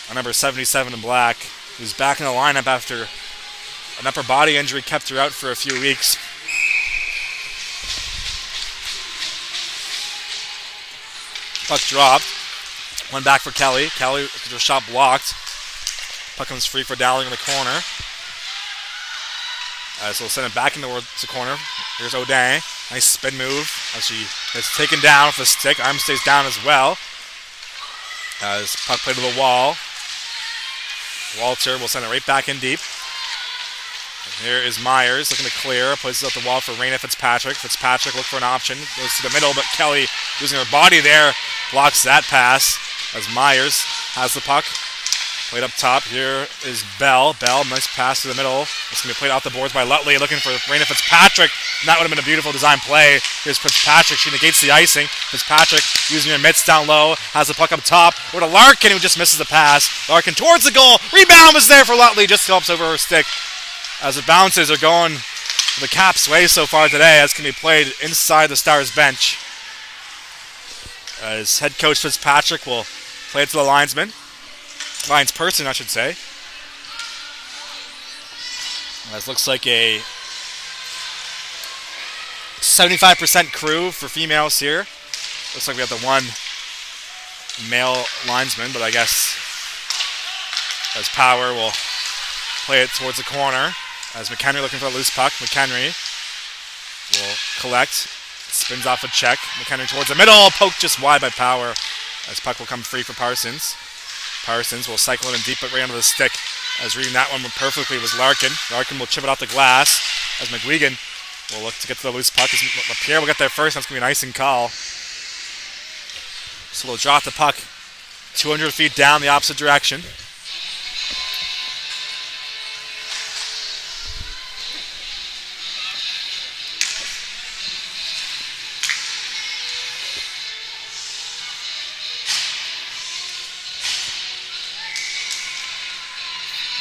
on number 77 in black, who's back in the lineup after an upper body injury kept her out for a few weeks. Puck dropped. One back for Kelly. Kelly, her shot blocked. Puck comes free for Dowling in the corner. So we'll send it back in towards the corner. Here's O'Day. Nice spin move as she is taken down with the stick. Arm stays down as well. As puck played to the wall. Walter will send it right back in deep. And here is Myers looking to clear. Places out the wall for Raina Fitzpatrick. Fitzpatrick look for an option. Goes to the middle, but Kelly, using her body there, blocks that pass as Myers has the puck. Played up top. Here is Bell. Bell, nice pass to the middle. It's going to be played off the boards by Lutley, looking for Raina Fitzpatrick. And that would have been a beautiful design play. Here's Fitzpatrick. She negates the icing. Fitzpatrick using her mitts down low. Has the puck up top. Over to Larkin, who just misses the pass. Larkin towards the goal. Rebound was there for Lutley. Just helps over her stick. As the bounces are going the Caps' way so far today, as can be played inside the Stars bench. As head coach Fitzpatrick will play it to the linesman. Linesperson, I should say. This looks like a 75% crew for females here. Looks like we have the one male linesman, but I guess as Power will play it towards the corner. As McHenry looking for a loose puck. McHenry will collect. Spins off a check. McHenry towards the middle. Poke just wide by Power. As puck will come free for Parsons. Parsons will cycle it in deep, but right under the stick. As reading that one perfectly was Larkin. Larkin will chip it off the glass. As McGuigan will look to get to the loose puck. As LaPierre will get there first. That's going to be an icing call. So they'll drop the puck 200 feet down the opposite direction.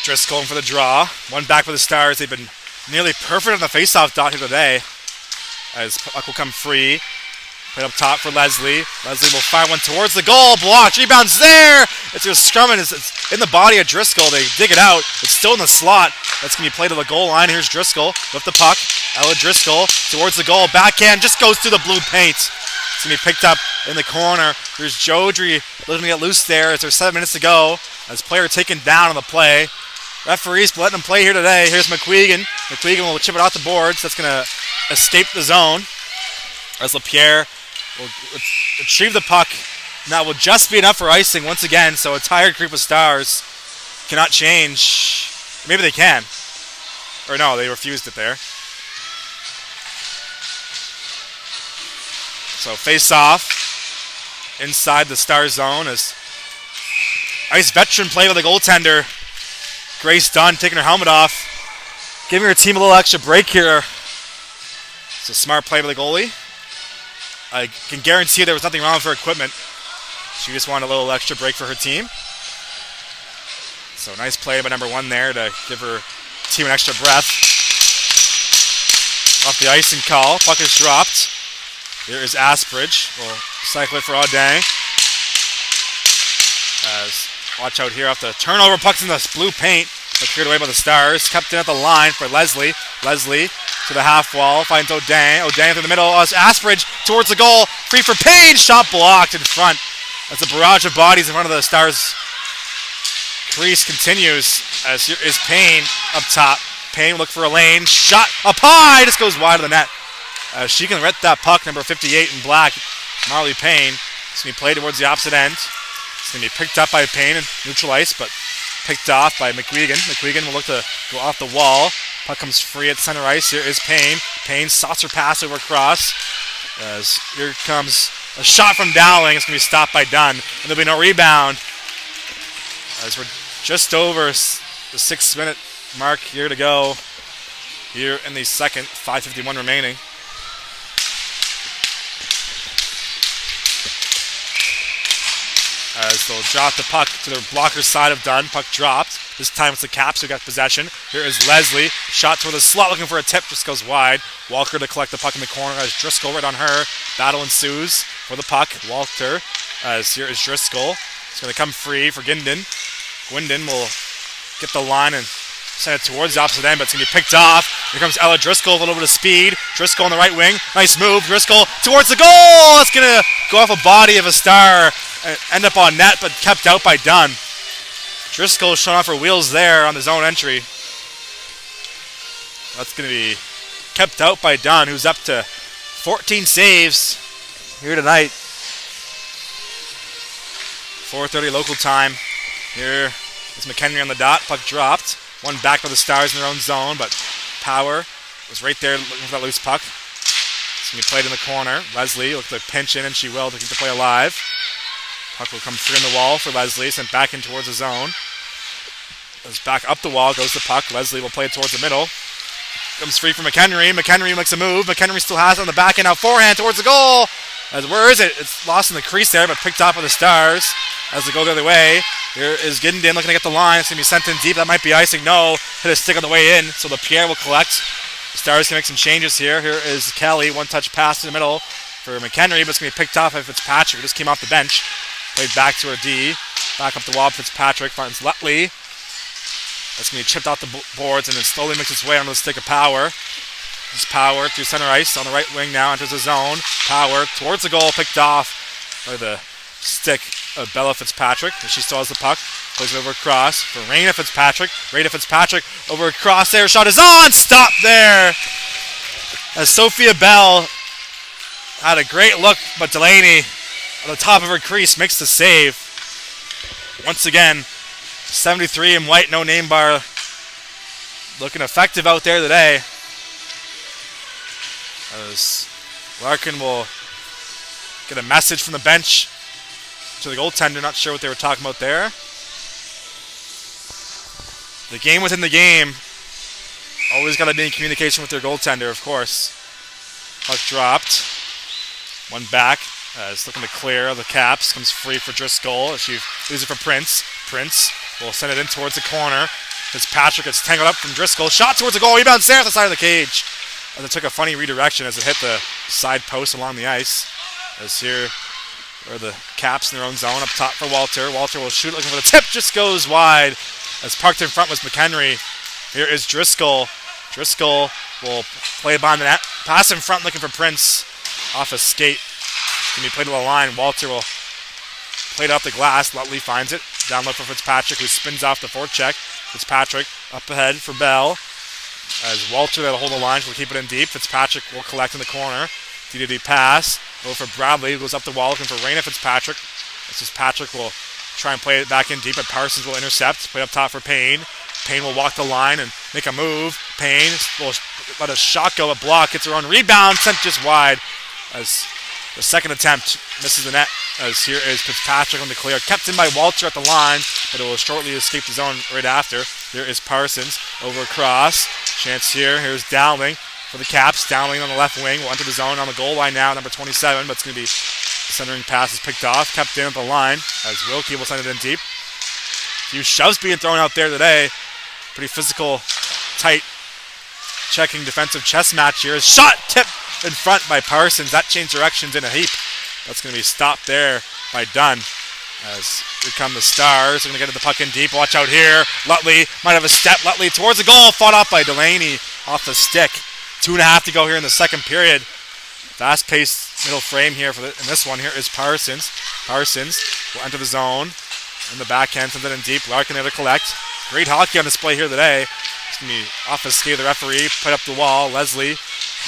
Driscoll in for the draw. One back for the Stars. They've been nearly perfect on the faceoff dot here today. As puck will come free. Played up top for Leslie. Leslie will fire one towards the goal. Blocked. Rebounds there. It's just scrumming. It's in the body of Driscoll. They dig it out. It's still in the slot. That's going to be played to the goal line. Here's Driscoll with the puck. Ella Driscoll towards the goal. Backhand just goes through the blue paint. It's going to be picked up in the corner. Here's Jodry looking to get loose there. There's 7 minutes to go. As player taken down on the play. Referees letting them play here today. Here's McQuegan. McQuegan will chip it off the boards. That's going to escape the zone. As LaPierre will retrieve the puck. And that will just be enough for icing once again. So a tired group of Stars cannot change. Maybe they can. Or no, they refused it there. So face off inside the Star zone as nice veteran play with the goaltender. Grace Dunn taking her helmet off, giving her team a little extra break here. It's a smart play by the goalie. I can guarantee there was nothing wrong with her equipment. She just wanted a little extra break for her team. So nice play by number 1 there to give her team an extra breath. Off the icing call, puck is dropped. Here is Asbridge. We'll cycle it for Audet. As watch out here off the turnover. Puck's in the blue paint. But cleared away by the Stars. Kept in at the line for Leslie. Leslie to the half wall. Finds O'Day. O'Day through the middle. Asbridge towards the goal. Free for Payne. Shot blocked in front. As the barrage of bodies in front of the Stars crease continues. As here is Payne up top. Payne will look for a lane. Shot up high. Just goes wide of the net. She can ret that puck. Number 58 in black. Marley Payne. It's going to be played towards the opposite end. It's going to be picked up by Payne and neutral ice, but picked off by McGuigan. McGuigan will look to go off the wall. Puck comes free at center ice. Here is Payne. Payne saucer pass over across. As here comes a shot from Dowling. It's going to be stopped by Dunn. And there'll be no rebound. As we're just over the 6-minute mark here to go. Here in the second. 5:51 remaining. as they'll drop the puck to the blocker side of Dunn. Puck dropped. This time it's the Caps who got possession. Here is Leslie. Shot toward the slot looking for a tip. Just goes wide. Walker to collect the puck in the corner as Driscoll right on her. Battle ensues for the puck. Walter as here is Driscoll. It's going to come free for Gindin. Gwindon will get the line and send it towards the opposite end, but it's going to be picked off. Here comes Ella Driscoll with a little bit of speed. Driscoll on the right wing. Nice move. Driscoll towards the goal. It's going to go off a body of a Star and end up on net, but kept out by Dunn. Driscoll showing off her wheels there on the zone entry. That's going to be kept out by Dunn, who's up to 14 saves here tonight. 4:30 local time. Here is McHenry on the dot. Puck dropped. One back by the Stars in their own zone, but Power was right there looking for that loose puck. It's going to be played in the corner. Leslie looks like pinch in, and she will to keep the play alive. Puck will come through in the wall for Leslie, sent back in towards the zone. Goes back up the wall, goes the puck. Leslie will play it towards the middle. Comes free from McHenry. McHenry makes a move. McHenry still has it on the back end, now forehand towards the goal. As where is it? It's lost in the crease there, but picked up by the Stars as they go the other way. Here is Giddenden looking to get the line. It's going to be sent in deep. That might be icing. No. Hit a stick on the way in, so the Pierre will collect. The Stars can make some changes here. Here is Kelly. One-touch pass in the middle for McHenry, but it's going to be picked off by Fitzpatrick, who just came off the bench. Played back to her D. Back up the wall. Fitzpatrick finds Lutley. That's going to be chipped off the boards and then slowly makes its way onto the stick of Power. This Power through center ice on the right wing now, enters the zone. Power towards the goal, picked off by the stick of Bella Fitzpatrick. She still has the puck. Plays it over across for Raina Fitzpatrick. Raina Fitzpatrick over across there. Shot is on! Stop there! As Sophia Bell had a great look, but Delaney on the top of her crease makes the save. Once again, 73 in white, no name bar. Looking effective out there today. As Larkin will get a message from the bench to the goaltender. Not sure what they were talking about there. The game within the game. Always got to be in communication with their goaltender, of course. Puck dropped. One back. Is looking to clear the Caps. Comes free for Driscoll. She loses it for Prince. Prince will send it in towards the corner. Fitzpatrick gets tangled up from Driscoll. Shot towards the goal. Rebound there off the side of the cage. And it took a funny redirection as it hit the side post along the ice. As here are the Caps in their own zone. Up top for Walter. Walter will shoot looking for the tip. Just goes wide. As parked in front was McHenry. Here is Driscoll. Driscoll will play behind the net. Pass in front looking for Prince. Off a skate. Can be played to the line. Walter will play it off the glass. Lutley finds it. Down low for Fitzpatrick, who spins off the forecheck. Fitzpatrick up ahead for Bell. As Walter that'll hold the line, will keep it in deep. Fitzpatrick will collect in the corner. DDD pass. Over for Bradley, who goes up the wall looking for Raina Fitzpatrick. Fitzpatrick will try and play it back in deep, but Parsons will intercept. Play up top for Payne. Payne will walk the line and make a move. Payne will let a shot go, a block, gets her own rebound, sent just wide. As the second attempt misses the net. As here is Fitzpatrick on the clear. Kept in by Walter at the line, but it will shortly escape the zone right after. Here is Parsons over across. Chance here. Here's Dowling for the Caps. Dowling on the left wing will enter the zone on the goal line now, number 27, but it's going to be centering pass is picked off. Kept in at the line as Wilkie will send it in deep. A few shoves being thrown out there today. Pretty physical, tight, checking defensive chess match here. Shot tip in front by Parsons. That changed directions in a heap. That's going to be stopped there by Dunn. As here come the Stars. They're going to get the puck in deep. Watch out here. Lutley might have a step. Lutley towards the goal. Fought off by Delaney off the stick. 2.5 to go here in the second period. Fast-paced middle frame here in this one. Here is Parsons. Parsons will enter the zone. In the backhand, sends it in deep. Larkin there to collect. Great hockey on display here today. It's going to be off the skate of the referee. Put up the wall. Leslie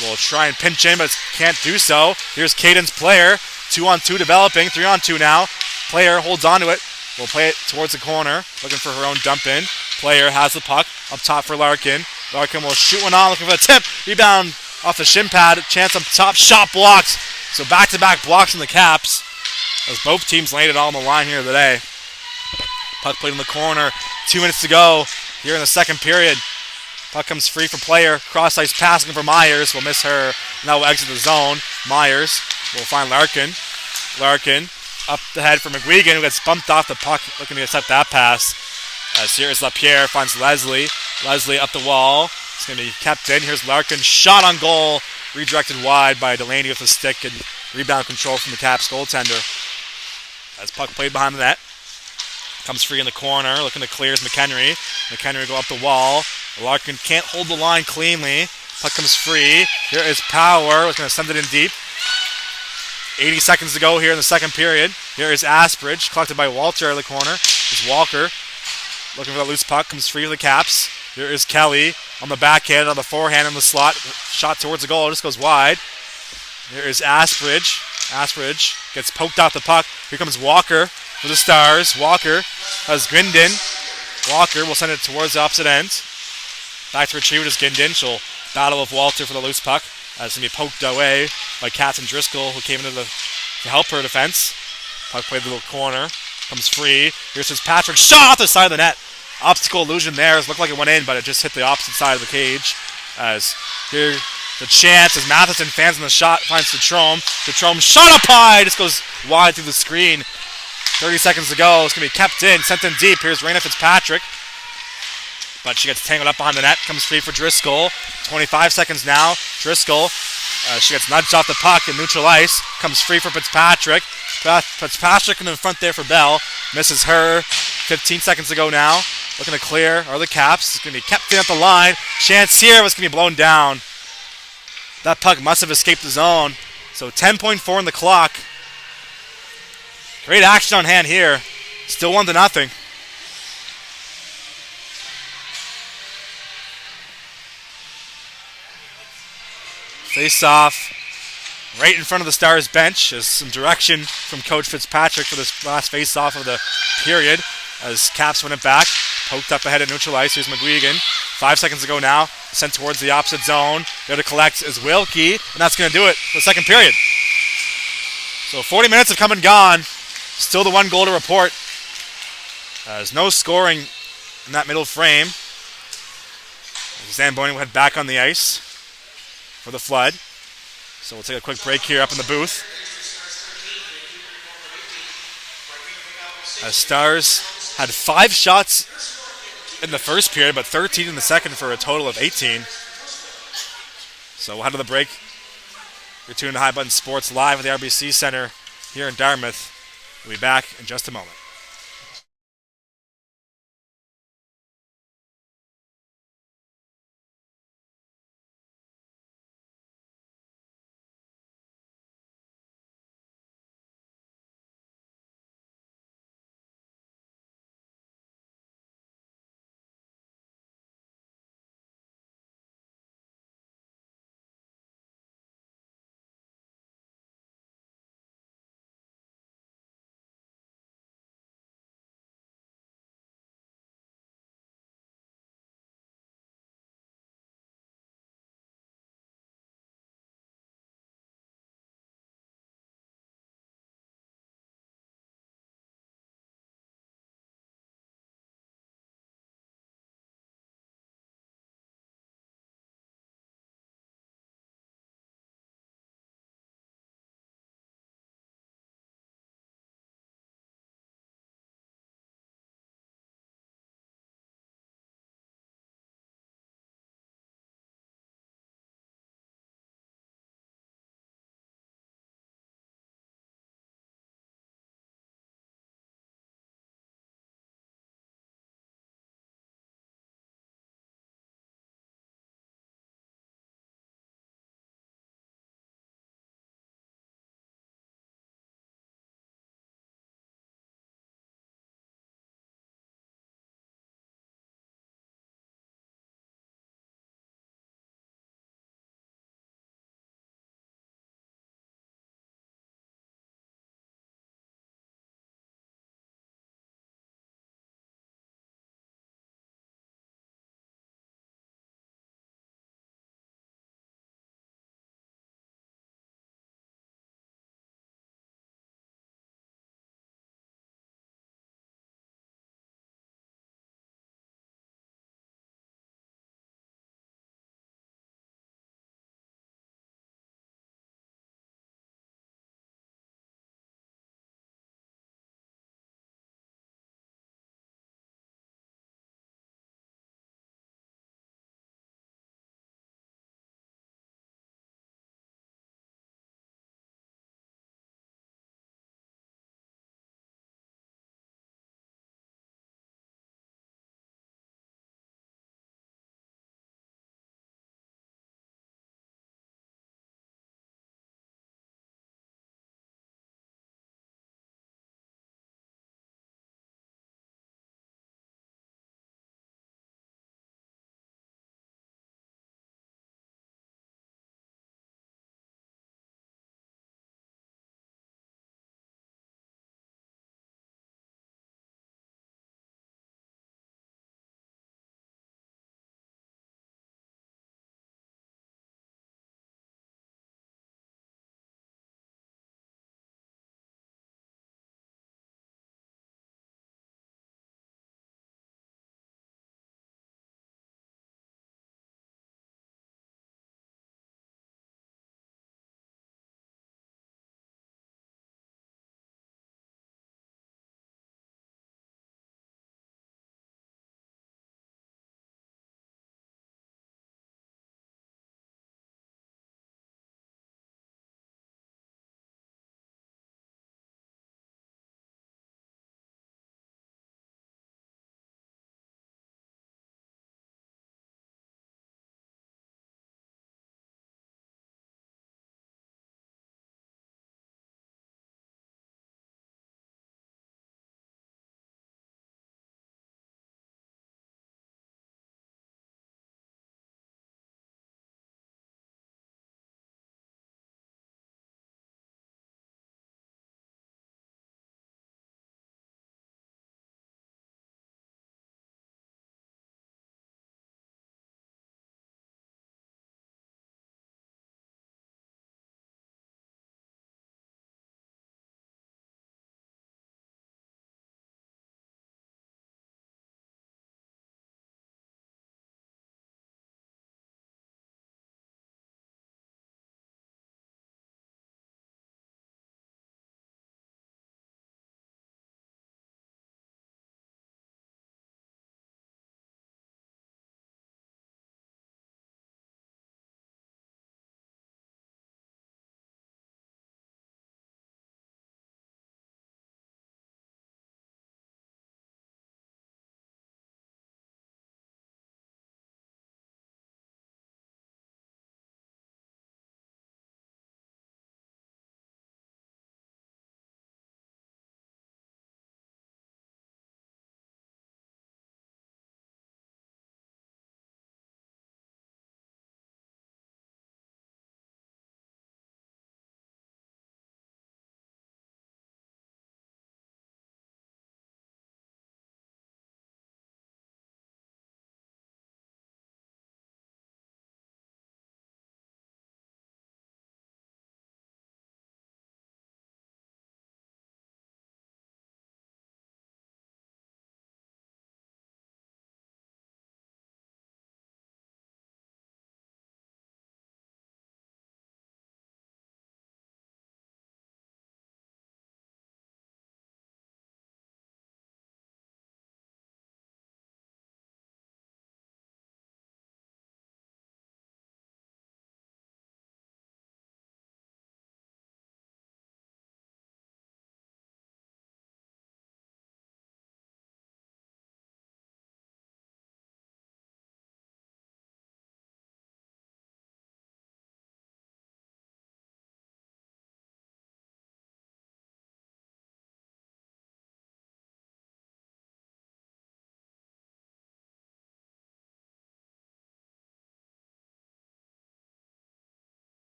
will try and pinch in, but can't do so. Here's Caden's player. 2-on-2 developing. 3-on-2 now. Player holds on to it. Will play it towards the corner. Looking for her own dump in. Player has the puck. Up top for Larkin. Larkin will shoot one on. Looking for the tip. Rebound off the shin pad. Chance up top. Shot blocked. So back-to-back blocks from the Caps. As both teams laid it all on the line here today. Puck played in the corner. 2 minutes to go here in the second period. Puck comes free for player. Cross-ice passing for Myers. Will miss her. Now will exit the zone. Myers will find Larkin. Larkin up the head for McGuigan, who gets bumped off the puck, looking to accept that pass. As here is LaPierre, finds Leslie. Leslie up the wall. It's going to be kept in. Here's Larkin, shot on goal, redirected wide by Delaney with a stick and rebound control from the Caps goaltender. As puck played behind the net. Comes free in the corner, looking to clear is McHenry. McHenry go up the wall. Larkin can't hold the line cleanly. Puck comes free. Here is Power. He's going to send it in deep. 80 seconds to go here in the second period. Here is Asbridge, collected by Walter in the corner. Here's Walker looking for the loose puck. Comes free for the Caps. Here is Kelly on the backhand, on the forehand in the slot. Shot towards the goal. Just goes wide. Here is Asbridge. Asbridge gets poked off the puck. Here comes Walker for the Stars. Walker has Grindin. Walker will send it towards the opposite end. Back to retrieve it is Gindin. She'll battle with Walter for the loose puck. It's going to be poked away by Katz and Driscoll, who came into to help her defense. Puck played the little corner. Comes free. Here's Fitzpatrick. Shot off the side of the net. Optical illusion there. It looked like it went in, but it just hit the opposite side of the cage. As here the chance as Matheson fans in the shot, finds Detrome. Detrome shot up high. Just goes wide through the screen. 30 seconds to go. It's going to be kept in. Sent in deep. Here's Raina Fitzpatrick. But she gets tangled up behind the net. Comes free for Driscoll. 25 seconds now. Driscoll. She gets nudged off the puck in neutral ice. Comes free for Fitzpatrick. Fitzpatrick in the front there for Bell. Misses her. 15 seconds to go now. Looking to clear are the Caps. It's going to be kept in at the line. Chance here was going to be blown down. That puck must have escaped the zone. So 10.4 in the clock. Great action on hand here. Still 1-0. Face off right in front of the Stars bench. There's some direction from Coach Fitzpatrick for this last face off of the period as Caps win it back. Poked up ahead at neutral ice. Here's McGuigan. 5 seconds to go now. Sent towards the opposite zone. Go to collect is Wilkie, and that's going to do it for the second period. So 40 minutes have come and gone. Still the one goal to report. There's no scoring in that middle frame. Zamboni will head back on the ice for the Flood. So we'll take a quick break here up in the booth. As Stars had 5 shots in the first period, but 13 in the second for a total of 18. So we'll head to the break. You're tuned to High Button Sports live at the RBC Center here in Dartmouth. We'll be back in just a moment.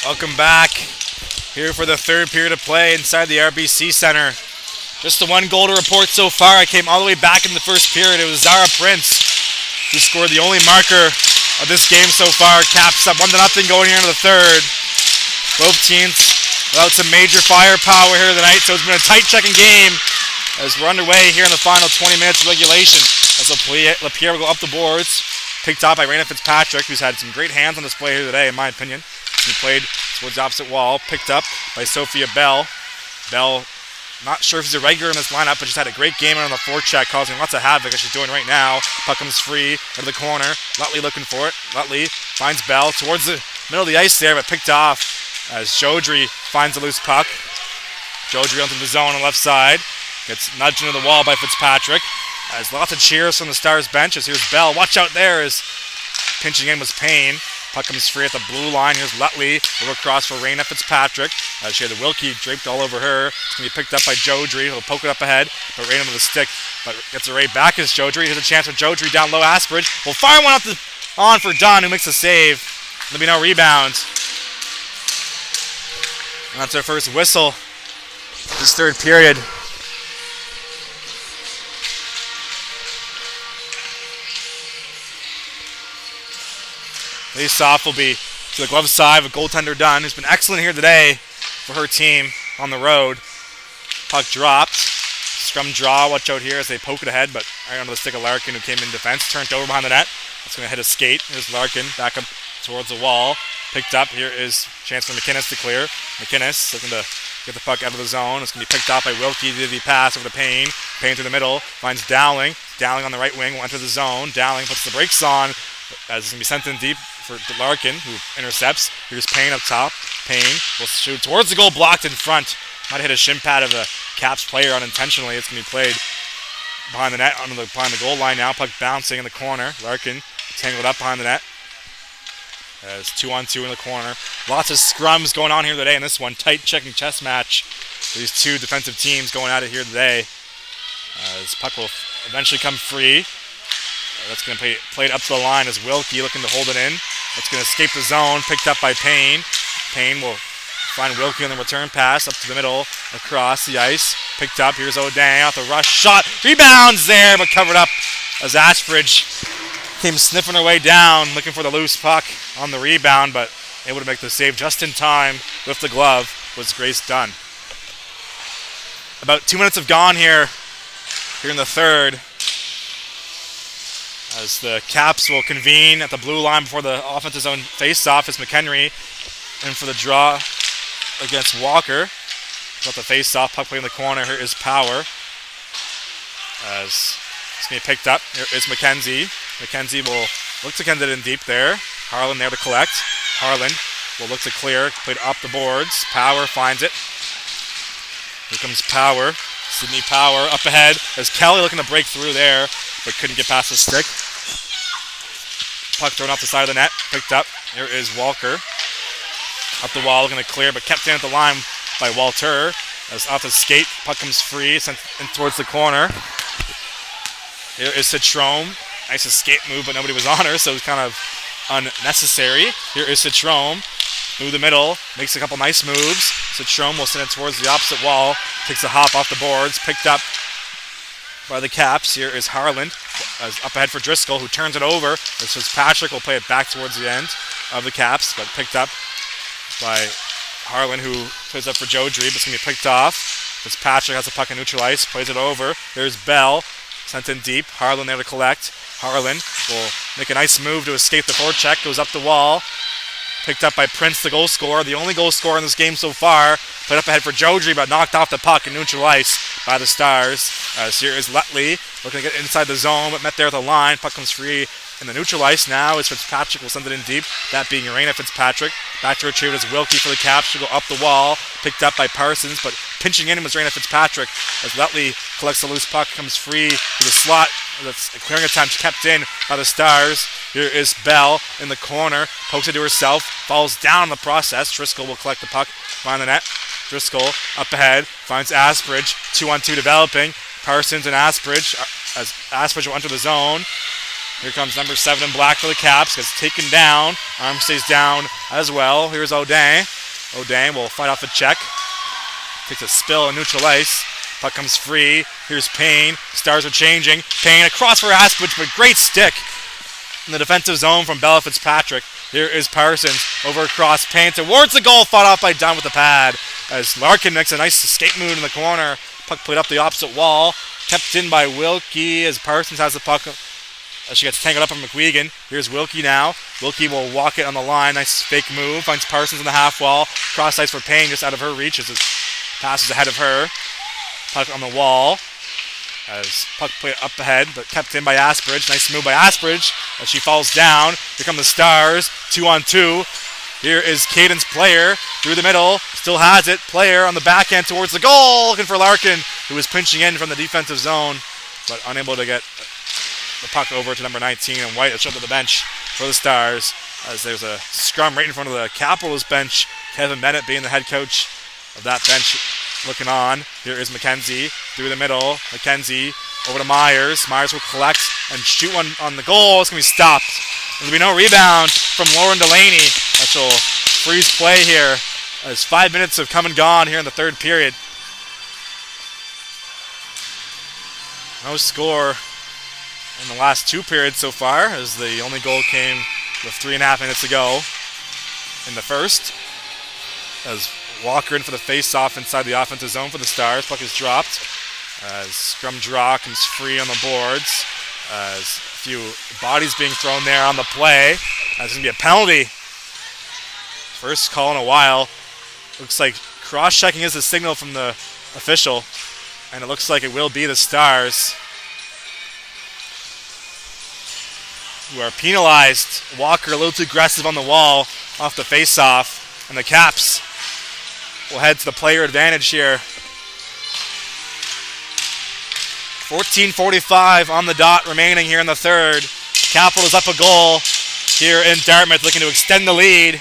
Welcome back here for the third period of play inside the RBC Center. Just the one goal to report so far. I came all the way back in the first period. It was Zara Prince who scored the only marker of this game so far. Caps up 1-0 going here into the third. Both teams without some major firepower here tonight, so it's been a tight checking game as we're underway here in the final 20 minutes of regulation. As LaPierre will go up the boards, picked up by Raina Fitzpatrick, who's had some great hands on display here today, in my opinion. He played towards the opposite wall, picked up by Sophia Bell. Bell, not sure if she's a regular in this lineup, but she's had a great game on the forecheck, causing lots of havoc as she's doing right now. Puck comes free out of the corner. Lutley looking for it. Lutley finds Bell towards the middle of the ice there, but picked off as Jodry finds a loose puck. Jodry onto the zone on the left side. Gets nudged into the wall by Fitzpatrick. As lots of cheers from the Stars bench as here's Bell. Watch out there as pinching in was Payne. Puck comes free at the blue line. Here's Lutley. Over across for Raina Fitzpatrick. She had the Wilkie draped all over her. It's going to be picked up by Jodry. He'll poke it up ahead. But Raina with a stick. But gets it right back as Jodry. Here's a chance for Jodry down low. Aspridge will fire one on for Dunn, who makes a save. There'll be no rebound. And that's our first whistle this third period. Face-off will be to the glove side with goaltender Dunn, who's been excellent here today for her team on the road. Puck dropped. Scrum draw. Watch out here as they poke it ahead, but right onto the stick of Larkin, who came in defense. Turned over behind the net. That's going to hit a skate. Here's Larkin back up towards the wall. Picked up. Here is a chance for McInnes to clear. McInnes looking to get the puck out of the zone. It's going to be picked up by Wilkie. Did the pass over to Payne. Payne through the middle. Finds Dowling. Dowling on the right wing will enter the zone. Dowling puts the brakes on as it's going to be sent in deep for Larkin, who intercepts. Here's Payne up top. Payne will shoot towards the goal, blocked in front. Might have hit a shin pad of a Caps player unintentionally. It's going to be played behind the net, behind the goal line now. Puck bouncing in the corner. Larkin tangled up behind the net. As 2-on-2 in the corner. Lots of scrums going on here today in this one. Tight checking chess match. These two defensive teams going at it here today. As puck will eventually come free. That's going to be played up to the line as Wilkie looking to hold it in. That's going to escape the zone. Picked up by Payne. Payne will find Wilkie on the return pass up to the middle, across the ice. Picked up. Here's O'Dang off the rush shot. Rebounds there, but covered up as Ashbridge came sniffing her way down, looking for the loose puck on the rebound, but able to make the save just in time with the glove was Grace Dunn. About 2 minutes have gone here in the third, as the Caps will convene at the blue line before the offensive zone face-off as McHenry in for the draw against Walker. Got the face-off, puck play in the corner. Here is Power. As it's going to be picked up. Here is McKenzie. McKenzie will look to send it in deep there. Harlan there to collect. Harlan will look to clear. Played up the boards. Power finds it. Here comes Power. Sydney Power up ahead as Kelly looking to break through there, but couldn't get past the stick. Puck thrown off the side of the net. Picked up. Here is Walker. Up the wall, looking to clear, but kept in at the line by Walter. As off the skate, puck comes free, sent in towards the corner. Here is Citrome. Nice escape move, but nobody was on her, so it was kind of unnecessary. Here is Citrome. Through the middle, makes a couple nice moves. Citrome will send it towards the opposite wall. Takes a hop off the boards. Picked up by the Caps. Here is Harland. Up ahead for Driscoll, who turns it over. This is Patrick. Will play it back towards the end of the Caps, but picked up by Harlan, who plays up for Jodry, but it's going to be picked off. As Patrick has the puck in neutral ice, plays it over. There's Bell, sent in deep. Harlan there to collect. Harlan will make a nice move to escape the forecheck. Goes up the wall. Picked up by Prince, the goal scorer. The only goal scorer in this game so far. Played up ahead for Jodry, but knocked off the puck in neutral ice by the Stars. Here is Lutley, looking to get inside the zone, but met there at the line. Puck comes free in the neutral ice now as Fitzpatrick will send it in deep. That being Raina Fitzpatrick. Back to retrieve as Wilkie for the Caps. She'll go up the wall. Picked up by Parsons, but pinching in was Raina Fitzpatrick as Lutley collects the loose puck, comes free to the slot. That's a clearing attempt kept in by the Stars. Here is Bell in the corner. Pokes it to herself. Falls down in the process. Driscoll will collect the puck behind the net. Driscoll up ahead. Finds Asbridge. 2-on-2 developing. Parsons and Asbridge. As Asbridge will enter the zone. Here comes number 7 in black for the Caps. Gets taken down. Arm stays down as well. Here's O'Dang. O'Dang will fight off a check. Takes a spill in neutral ice. Puck comes free. Here's Payne. Stars are changing. Payne across for Aspich, but great stick in the defensive zone from Bella Fitzpatrick. Here is Parsons over across Payne towards the goal. Fought off by Dunn with the pad. As Larkin makes a nice escape move in the corner. Puck played up the opposite wall. Kept in by Wilkie as Parsons has the puck. She gets tangled up on McWegan. Here's Wilkie now. Wilkie will walk it on the line. Nice fake move. Finds Parsons on the half wall. Cross ice for Payne just out of her reach as it passes ahead of her. Puck on the wall. As puck played up ahead, but kept in by Asbridge. Nice move by Asbridge as she falls down. Here come the Stars. 2-on-2. Here is Caden's Player through the middle. Still has it. Player on the backhand towards the goal. Looking for Larkin, who was pinching in from the defensive zone, but unable to get the puck over to number 19. And White is up to the bench for the Stars as there's a scrum right in front of the Capitals bench. Kevin Bennett being the head coach of that bench looking on. Here is McKenzie through the middle. McKenzie over to Myers. Myers will collect and shoot one on the goal. It's going to be stopped. There'll be no rebound from Lauren Delaney. That shall freeze play here as 5 minutes have come and gone here in the third period. No score in the last two periods so far, as the only goal came with 3.5 minutes to go in the first. As Walker in for the face-off inside the offensive zone for the Stars. Puck is dropped as scrum draw comes free on the boards. As a few bodies being thrown there on the play. That's going to be a penalty. First call in a while. Looks like cross-checking is the signal from the official. And it looks like it will be the Stars who are penalized. Walker a little too aggressive on the wall off the face-off. And the Caps will head to the player advantage here. 14:45 on the dot remaining here in the third. Capitals up a goal here in Dartmouth, looking to extend the lead.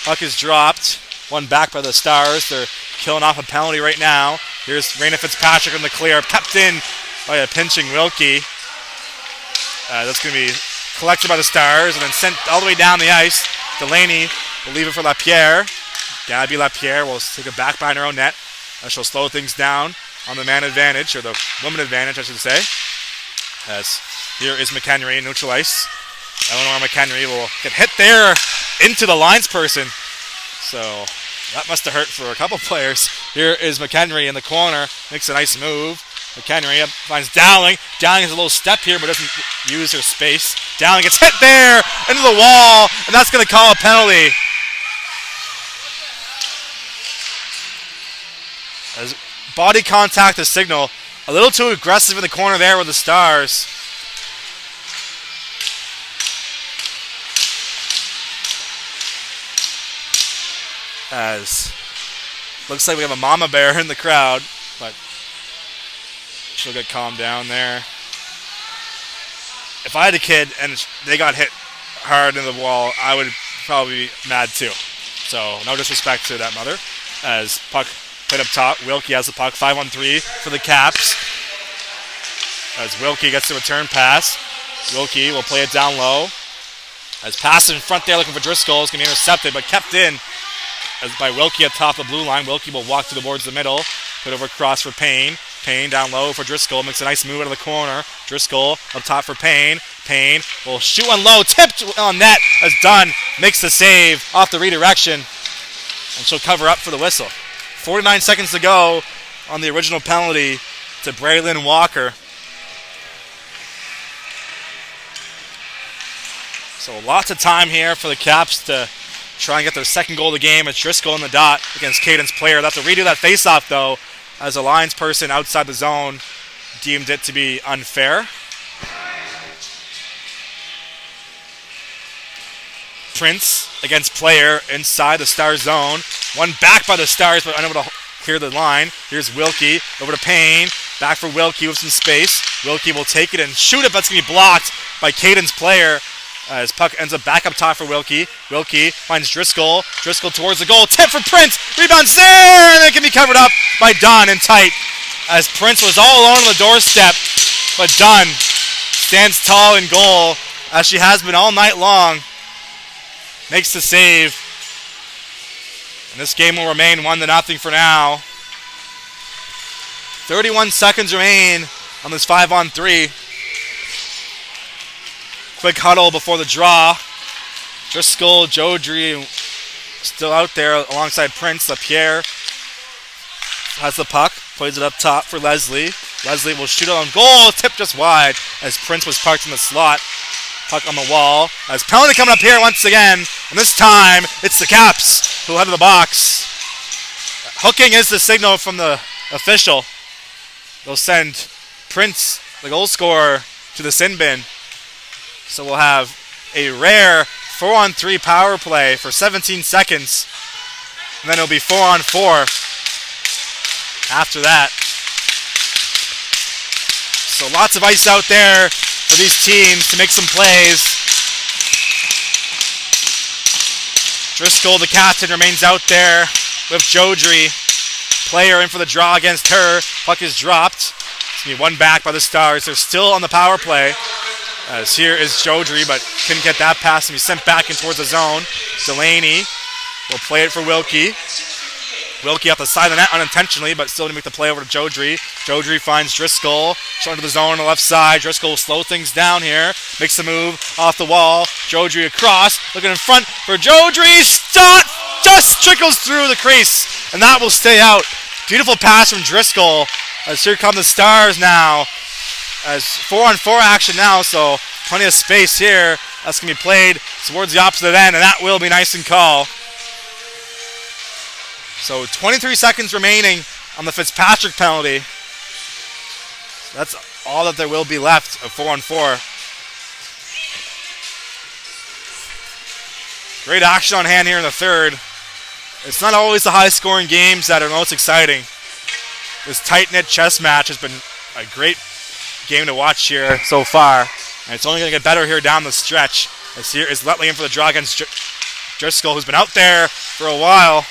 Puck is dropped. One back by the Stars. They're killing off a penalty right now. Here's Raina Fitzpatrick in the clear. Kept in by a pinching Wilkie. That's going to be collected by the Stars and then sent all the way down the ice. Delaney will leave it for Lapierre. Gabby Lapierre will take it back behind her own net. She'll slow things down on the man advantage, or the woman advantage, I should say. As here is McHenry in neutral ice. Eleanor McHenry will get hit there into the linesperson. So that must have hurt for a couple players. Here is McHenry in the corner. Makes a nice move. McHenry finds Dowling. Dowling has a little step here, but doesn't use her space. Dowling gets hit there into the wall, and that's going to call a penalty. As body contact is signal. A little too aggressive in the corner there with the Stars. As looks like we have a mama bear in the crowd, but she'll get calmed down there. If I had a kid and they got hit hard in the wall, I would probably be mad too. So no disrespect to that mother. As puck played up top, Wilkie has the puck, 5-on-3 for the Caps. As Wilkie gets the return pass, Wilkie will play it down low. As pass in front there looking for Driscoll, is going to be intercepted, but kept in as by Wilkie at top of the blue line. Wilkie will walk to the boards of the middle, put over across for Payne. Payne down low for Driscoll, makes a nice move out of the corner. Driscoll up top for Payne. Payne will shoot one low, tipped on net as Dunn makes the save off the redirection, and she'll cover up for the whistle. 49 seconds to go on the original penalty to Braylon Walker. So lots of time here for the Caps to try and get their second goal of the game. It's Driscoll in the dot against Caden's Player. They'll have to redo that faceoff though, as a Lions person outside the zone deemed it to be unfair. Prince against Player inside the Stars zone. One back by the Stars, but unable to clear the line. Here's Wilkie over to Payne. Back for Wilkie with some space. Wilkie will take it and shoot it, but it's going to be blocked by Caden's Player. As puck ends up back up top for Wilkie. Wilkie finds Driscoll. Driscoll towards the goal. Tip for Prince. Rebounds there, and it can be covered up by Dunn in tight. As Prince was all alone on the doorstep, but Dunn stands tall in goal, as she has been all night long. Makes the save. And this game will remain 1-0 for now. 31 seconds remain on this 5-on-3. Quick huddle before the draw. Driscoll, Jodry still out there alongside Prince. LaPierre has the puck. Plays it up top for Leslie. Leslie will shoot it on goal. Tip just wide as Prince was parked in the slot. Puck on the wall. As penalty coming up here once again. And this time, it's the Caps who head to the box. Hooking is the signal from the official. They'll send Prince, the goal scorer, to the sin bin. So we'll have a rare 4-on-3 power play for 17 seconds. And then it'll be 4-on-4 after that. So lots of ice out there for these teams to make some plays. Driscoll, the captain, remains out there with Jodry. Player in for the draw against her. Puck is dropped. It's going to be one back by the Stars. They're still on the power play. As here is Jodry, but couldn't get that pass and be sent back in towards the zone. Delaney will play it for Wilkie. Wilkie off the side of the net unintentionally, but still to make the play over to Jodry. Jodry finds Driscoll. Shot into the zone on the left side. Driscoll will slow things down here. Makes the move off the wall. Jodry across. Looking in front for Jodry. Shot just trickles through the crease. And that will stay out. Beautiful pass from Driscoll. As here come the Stars now. As 4-on-4 action now, so plenty of space here. That's going to be played towards the opposite end, and that will be nice and call. So 23 seconds remaining on the Fitzpatrick penalty. So that's all that there will be left of 4-on-4. Great action on hand here in the third. It's not always the high-scoring games that are most exciting. This tight-knit chess match has been a great game to watch here so far, and it's only going to get better here down the stretch. As here is Letley in for the draw against Driscoll, who's been out there for a while.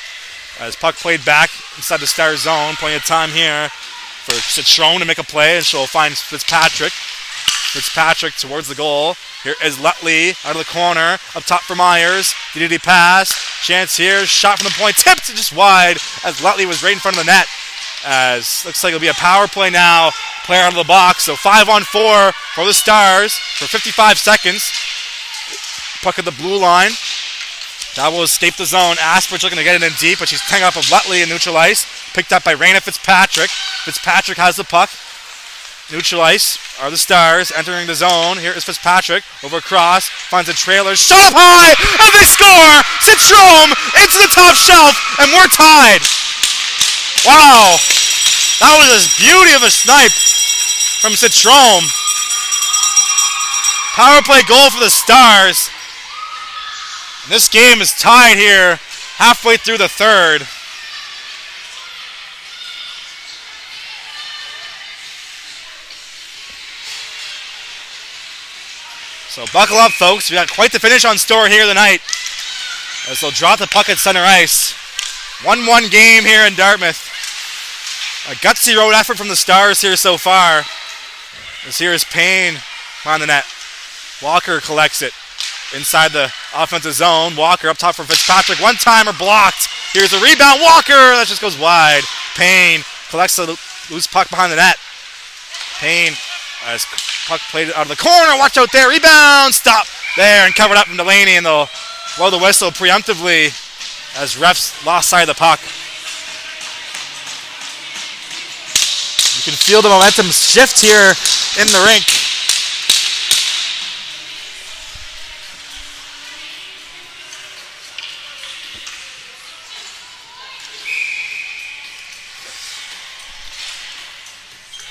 As puck played back inside the Star zone, plenty of time here for Citron to make a play, and she'll find Fitzpatrick. Fitzpatrick towards the goal. Here is Letley out of the corner, up top for Myers. DDD pass, chance here, shot from the point, tipped just wide as Letley was right in front of the net. As looks like it'll be a power play now. Player out of the box. So 5-on-4 for the Stars for 55 seconds. Puck at the blue line. That will escape the zone. Aspridge looking to get it in deep, but she's hanging up of Letley and neutral ice. Picked up by Raina Fitzpatrick. Fitzpatrick has the puck. Neutral ice are the Stars entering the zone. Here is Fitzpatrick over across. Finds a trailer. Shot up high! And they score! Citron into the top shelf, and we're tied. Wow, that was a beauty of a snipe from Citron. Power play goal for the Stars. And this game is tied here halfway through the third. So buckle up, folks. We got quite the finish on store here tonight. As they'll drop the puck at center ice. 1-1 game here in Dartmouth. A gutsy road effort from the Stars here so far. As here is Payne on the net. Walker collects it inside the offensive zone. Walker up top for Fitzpatrick. One-timer blocked. Here's a rebound. Walker, that just goes wide. Payne collects the loose puck behind the net. Payne as puck played out of the corner. Watch out there. Rebound. Stop there and covered up from Delaney, and they'll blow the whistle preemptively as refs lost sight of the puck. You can feel the momentum shift here in the rink.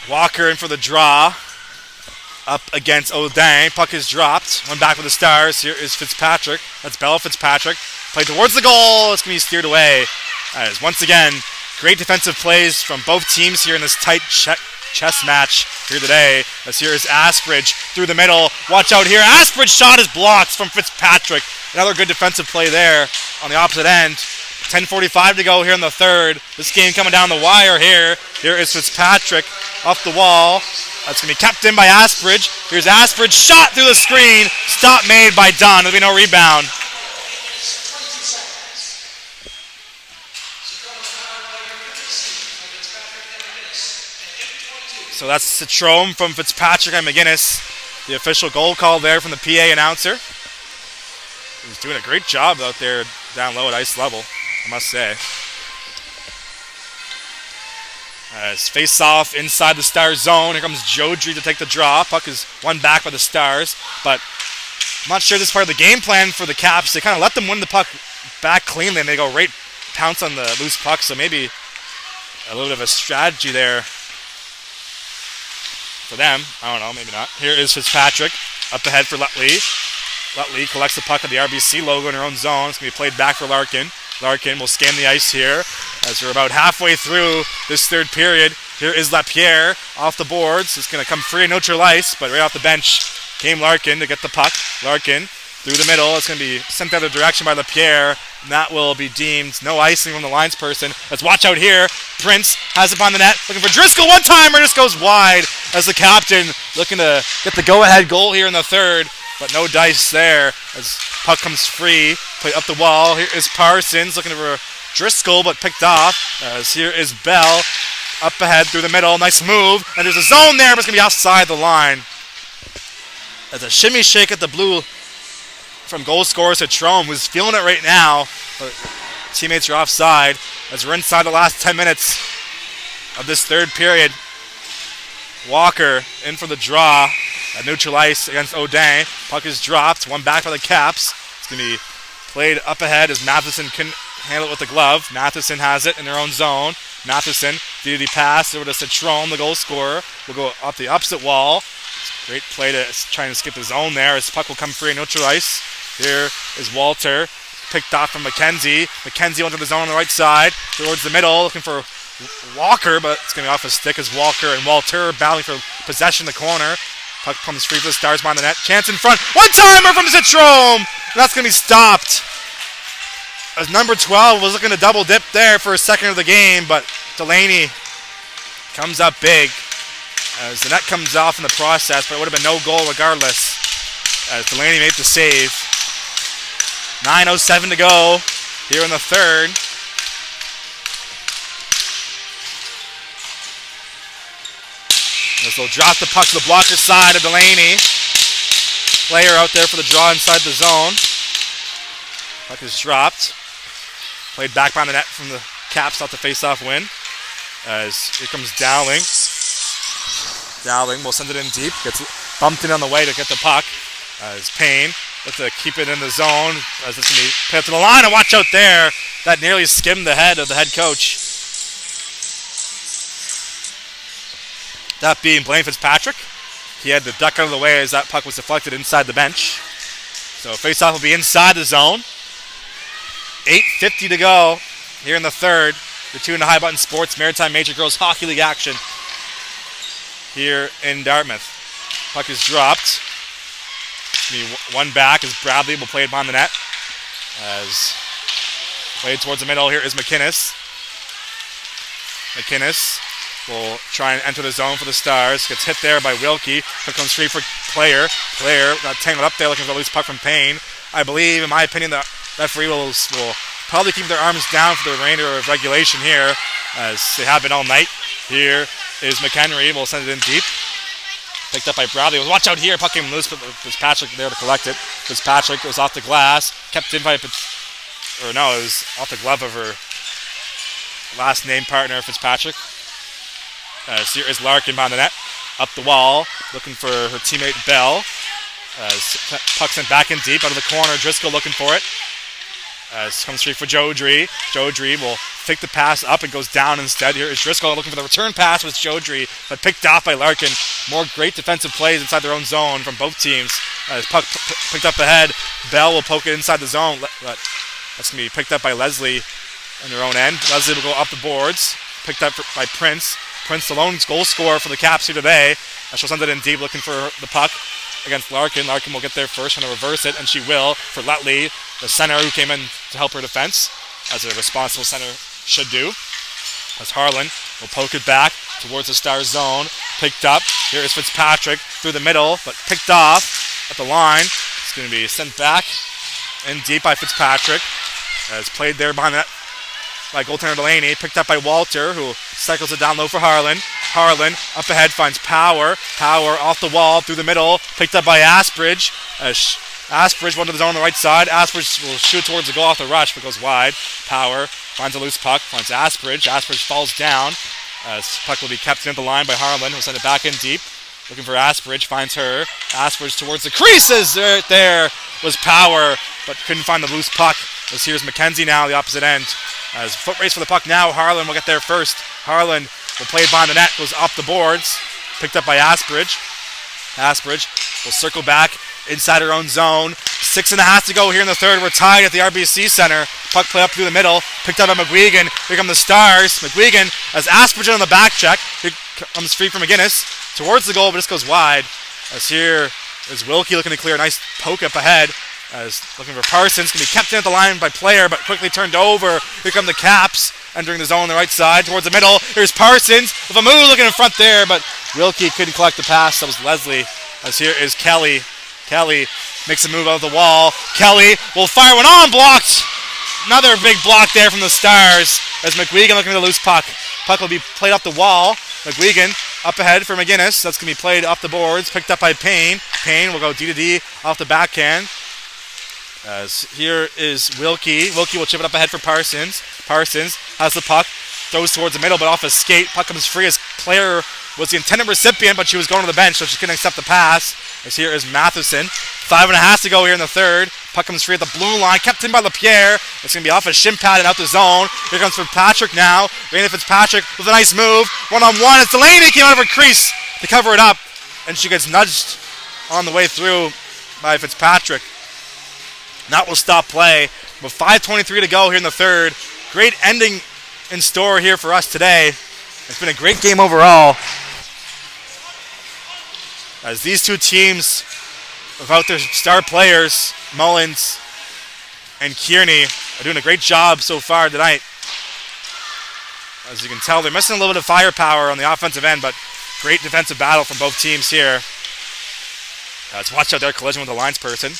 Walker in for the draw. Up against O'Dang. Puck is dropped. One back for the Stars. Here is Fitzpatrick. That's Bella Fitzpatrick. Played towards the goal. It's going to be steered away. As once again, great defensive plays from both teams here in this tight chess match here today. As here is Aspridge through the middle. Watch out here. Aspridge shot is blocked from Fitzpatrick. Another good defensive play there on the opposite end. 10:45 to go here in the third. This game coming down the wire here. Here is Fitzpatrick off the wall. That's going to be kept in by Aspridge. Here's Aspridge. Shot through the screen. Stop made by Dunn. There'll be no rebound. So that's Citrome from Fitzpatrick and McGinnis. The official goal call there from the PA announcer. He's doing a great job out there down low at ice level, I must say. As face-off inside the Stars zone. Here comes Jodry to take the draw. Puck is won back by the Stars, but I'm not sure this is part of the game plan for the Caps. They kind of let them win the puck back cleanly, and they go right pounce on the loose puck, so maybe a little bit of a strategy there for them. I don't know, maybe not. Here is Fitzpatrick up ahead for Lutley. Lutley collects the puck at the RBC logo in her own zone. It's going to be played back for Larkin. Larkin will scan the ice here as we're about halfway through this third period. Here is Lapierre off the boards. It's going to come free and neutral ice, but right off the bench came Larkin to get the puck. Larkin through the middle. It's going to be sent the other direction by Lapierre, and that will be deemed no icing from the linesperson. Let's watch out here. Prince has it on the net, looking for Driscoll. One-timer just goes wide as the captain looking to get the go-ahead goal here in the third, but no dice there as puck comes free. Played up the wall. Here is Parsons looking for Driscoll, but picked off. As here is Bell up ahead through the middle. Nice move. And there's a zone there, but it's going to be outside the line. As a shimmy shake at the blue from goal scorer Citrome, who's feeling it right now, but teammates are offside as we're inside the last 10 minutes of this third period. Walker in for the draw at neutral ice against O'Dang. Puck is dropped, one back by the Caps. It's going to be played up ahead as Matheson couldn't handle it with the glove. Matheson has it in their own zone. Matheson, DD pass over to Citrome, the goal scorer. Will go up the opposite wall. Great play to try and skip the zone there as puck will come free in neutral ice. Here is Walter, picked off from McKenzie. McKenzie onto the zone on the right side, towards the middle, looking for Walker, but it's going to be off his stick as Walker and Walter battling for possession in the corner. Puck comes free for the Stars behind the net. Chance in front. One-timer from Citrome! And that's going to be stopped. As number 12 was looking to double dip there for a second of the game, but Delaney comes up big as the net comes off in the process, but it would have been no goal regardless as Delaney made the save. 9:07 to go here in the third. As they'll drop the puck to the blocker side of Delaney. Player out there for the draw inside the zone. Puck is dropped. Played back behind the net from the Caps off the face-off win. As here comes Dowling. Dowling will send it in deep. Gets bumped in on the way to get the puck. As Payne looks to keep it in the zone. As it's going to be put up to the line. And watch out there. That nearly skimmed the head of the head coach. That being Blaine Fitzpatrick. He had to duck out of the way as that puck was deflected inside the bench. So face-off will be inside the zone. 8:50 to go here in the third. You're tuned to High Button Sports Maritime Major Girls Hockey League action here in Dartmouth. Puck is dropped. One back as Bradley will play it behind the net. As played towards the middle, here is McInnes. McInnes will try and enter the zone for the Stars. Gets hit there by Wilkie. Puck comes free for Player. Player got tangled up there looking for a loose puck from Payne. I believe, in my opinion, the referee will probably keep their arms down for the remainder of regulation here, as they have been all night. Here is McHenry. Will send it in deep. Picked up by Bradley. Watch out here. Puck came loose, but Fitzpatrick there to collect it. Fitzpatrick was off the glass. Kept in by, it was off the glove of her last name partner, Fitzpatrick. Here is Larkin behind the net. Up the wall, looking for her teammate Bell. Puck sent back in deep out of the corner. Driscoll looking for it. Comes straight for Jodry. Jodry will take the pass up and goes down instead. Here is Driscoll looking for the return pass with Jodry, but picked off by Larkin. More great defensive plays inside their own zone from both teams. Puck picked up ahead. Bell will poke it inside the zone. But that's going to be picked up by Leslie on their own end. Leslie will go up the boards. Picked up by Prince. Prince, the lone goal scorer for the Caps here today. She'll send it in deep looking for the puck against Larkin. Larkin will get there first, trying to reverse it, and she will for Lutley, the center who came in to help her defense, as a responsible center should do. As Harlan will poke it back towards the Stars zone. Picked up. Here is Fitzpatrick through the middle, but picked off at the line. It's going to be sent back in deep by Fitzpatrick. As played there behind that by goaltender Delaney. Picked up by Walter, who cycles it down low for Harlan. Harlan up ahead finds Power. Power off the wall through the middle. Picked up by Asbridge. Asbridge one to the zone on the right side. Asbridge will shoot towards the goal off the rush but goes wide. Power finds a loose puck. Finds Asbridge. Asbridge falls down. Puck will be kept in the line by Harlan. He'll send it back in deep. Looking for Asbridge. Finds her. Asbridge towards the creases. There was Power but couldn't find the loose puck. As here's McKenzie now the opposite end. As foot race for the puck now. Harlan will get there first. Harlan will play it behind the net. Goes off the boards. Picked up by Asbridge. Asbridge will circle back inside her own zone. 6.5 to go here in the third. We're tied at the RBC Center. Puck play up through the middle. Picked up by McGuigan. Here come the Stars. McGuigan has Asbridge on the back check. Here comes free from McGinnis. Towards the goal, but this goes wide. As here is Wilkie looking to clear a nice poke up ahead. As looking for Parsons. Can be kept in at the line by Player, but quickly turned over. Here come the Caps. Entering the zone on the right side. Towards the middle. Here's Parsons. With a move looking in front there, but Wilkie couldn't collect the pass. That was Leslie. As here is Kelly. Kelly makes a move out of the wall. Kelly will fire one on. Blocked. Another big block there from the Stars. As McGuigan looking at the loose puck. Puck will be played off the wall. McGuigan up ahead for McGinnis. That's going to be played off the boards. Picked up by Payne. Payne will go D-to-D off the backhand. As here is Wilkie. Wilkie will chip it up ahead for Parsons. Parsons has the puck. Throws towards the middle, but off a skate. Puck comes free as Player was the intended recipient, but she was going to the bench, so she couldn't accept the pass. As here is Matheson. 5.5 to go here in the third. Puck comes free at the blue line. Kept in by LaPierre. It's going to be off a shin pad and out the zone. Here comes Fitzpatrick now. Raina Fitzpatrick with a nice move. One-on-one. It's Delaney came out of her crease to cover it up. And she gets nudged on the way through by Fitzpatrick. That will stop play. With 5:23 to go here in the third. Great ending in store here for us today. It's been a great game overall. As these two teams, without their star players, Mullins and Kearney, are doing a great job so far tonight. As you can tell, they're missing a little bit of firepower on the offensive end, but great defensive battle from both teams here. Let's watch out their collision with the linesperson.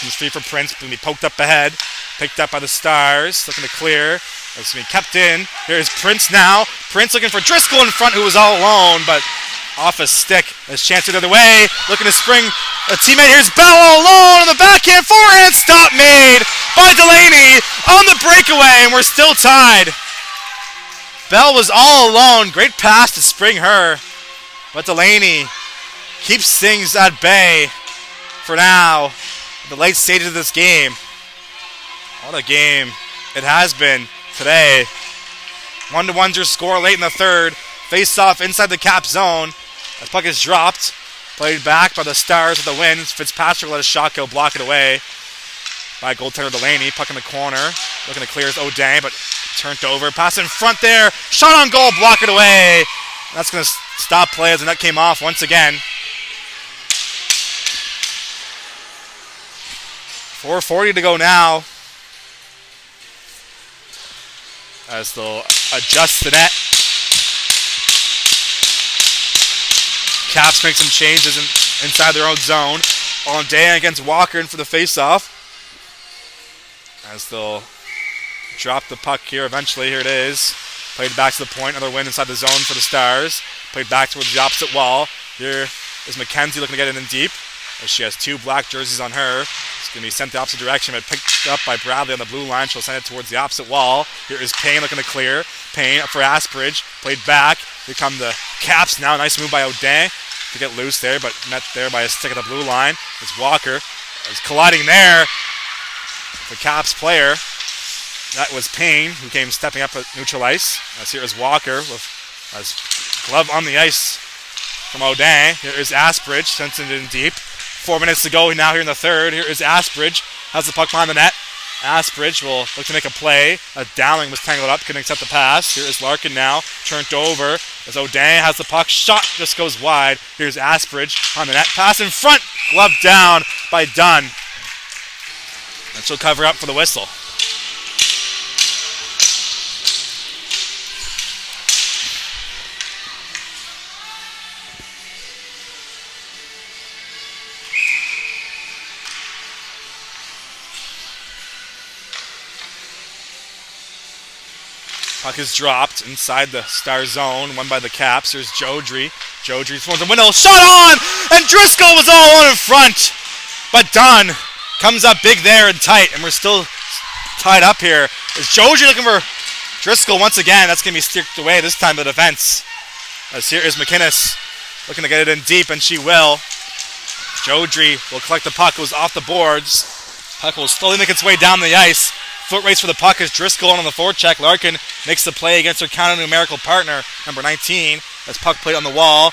Comes free for Prince, going to be poked up ahead. Picked up by the Stars, looking to clear. It's going to be kept in. Here's Prince now. Prince looking for Driscoll in front, who was all alone, but off a stick. There's chance the other way. Looking to spring a teammate. Here's Bell all alone on the backhand. Forehand stop made by Delaney on the breakaway, and we're still tied. Bell was all alone. Great pass to spring her. But Delaney keeps things at bay for now. The late stages of this game. What a game it has been today. 1-1's your score late in the third. Face off inside the cap zone. As puck is dropped. Played back by the Stars with the win. Fitzpatrick let a shot go, block it away by goaltender Delaney. Puck in the corner. Looking to clear O'Dang, but turned over. Pass in front there. Shot on goal, block it away. That's going to stop play as the net came off once again. 4:40 to go now. As they'll adjust the net. Caps make some changes inside their own zone. O'Dang against Walker in for the face-off. As they'll drop the puck here eventually. Here it is. Played back to the point. Another win inside the zone for the Stars. Played back towards the opposite wall. Here is McKenzie looking to get it in deep. As she has two black jerseys on her. It's going to be sent the opposite direction, but picked up by Bradley on the blue line. She'll send it towards the opposite wall. Here is Payne looking to clear. Payne up for Asbridge. Played back. Here come the Caps now. Nice move by O'Dang to get loose there, but met there by a stick at the blue line. It's Walker. It's colliding there. The Caps player. That was Payne, who came stepping up at neutral ice. As here is Walker with his glove on the ice from O'Dang. Here is Asbridge. Sends it in deep. 4 minutes to go now here in the third. Here is Asbridge. Has the puck behind the net. Asbridge will look to make a play. Dowling was tangled up. Couldn't accept the pass. Here is Larkin now. Turned over. As O'Dang has the puck. Shot just goes wide. Here's Asbridge on the net. Pass in front. Glove down by Dunn. And she'll cover up for the whistle. Puck is dropped inside the Star zone, won by the Caps. There's Jodry. Jodry throws the window, shot on! And Driscoll was all on in front. But Dunn comes up big there and tight, and we're still tied up here. Is Jodry looking for Driscoll once again? That's going to be steered away this time by the defense. As here is McInnes looking to get it in deep, and she will. Jodry will collect the puck. It was off the boards. Puck will slowly make its way down the ice. Foot race for the puck as Driscoll on the forecheck. Larkin makes the play against her counter-numerical partner, number 19, as puck played on the wall.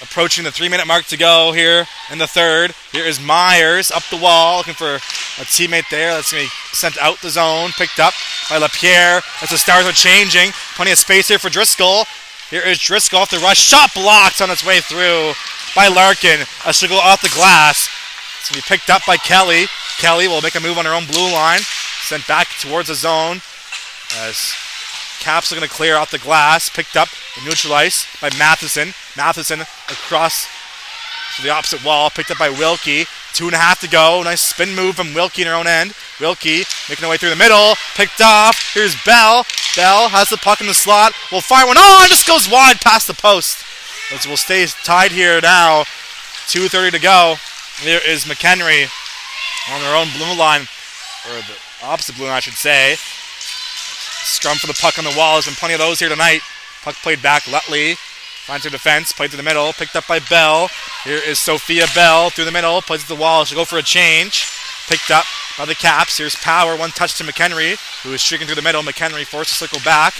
Approaching the 3-minute mark to go here in the third. Here is Myers up the wall, looking for a teammate there. That's going to be sent out the zone, picked up by LaPierre as the Stars are changing. Plenty of space here for Driscoll. Here is Driscoll off the rush. Shot blocked on its way through by Larkin as she'll go off the glass. It's going to be picked up by Kelly. Kelly will make a move on her own blue line. Sent back towards the zone as Caps are going to clear out the glass. Picked up and neutralized by Matheson. Matheson across to the opposite wall. Picked up by Wilkie. 2.5 to go. Nice spin move from Wilkie in her own end. Wilkie making her way through the middle. Picked off. Here's Bell. Bell has the puck in the slot. Will fire one. Oh, it just goes wide past the post. As we'll stay tied here now. 2:30 to go. There is McHenry on their own blue line. Or the opposite blue line, I should say. Scrum for the puck on the wall. There's been plenty of those here tonight. Puck played back. Lutley finds her defense. Played to the middle. Picked up by Bell. Here is Sophia Bell through the middle. Plays to the wall. She'll go for a change. Picked up by the Caps. Here's Power. One touch to McHenry, who is streaking through the middle. McHenry forced to circle back.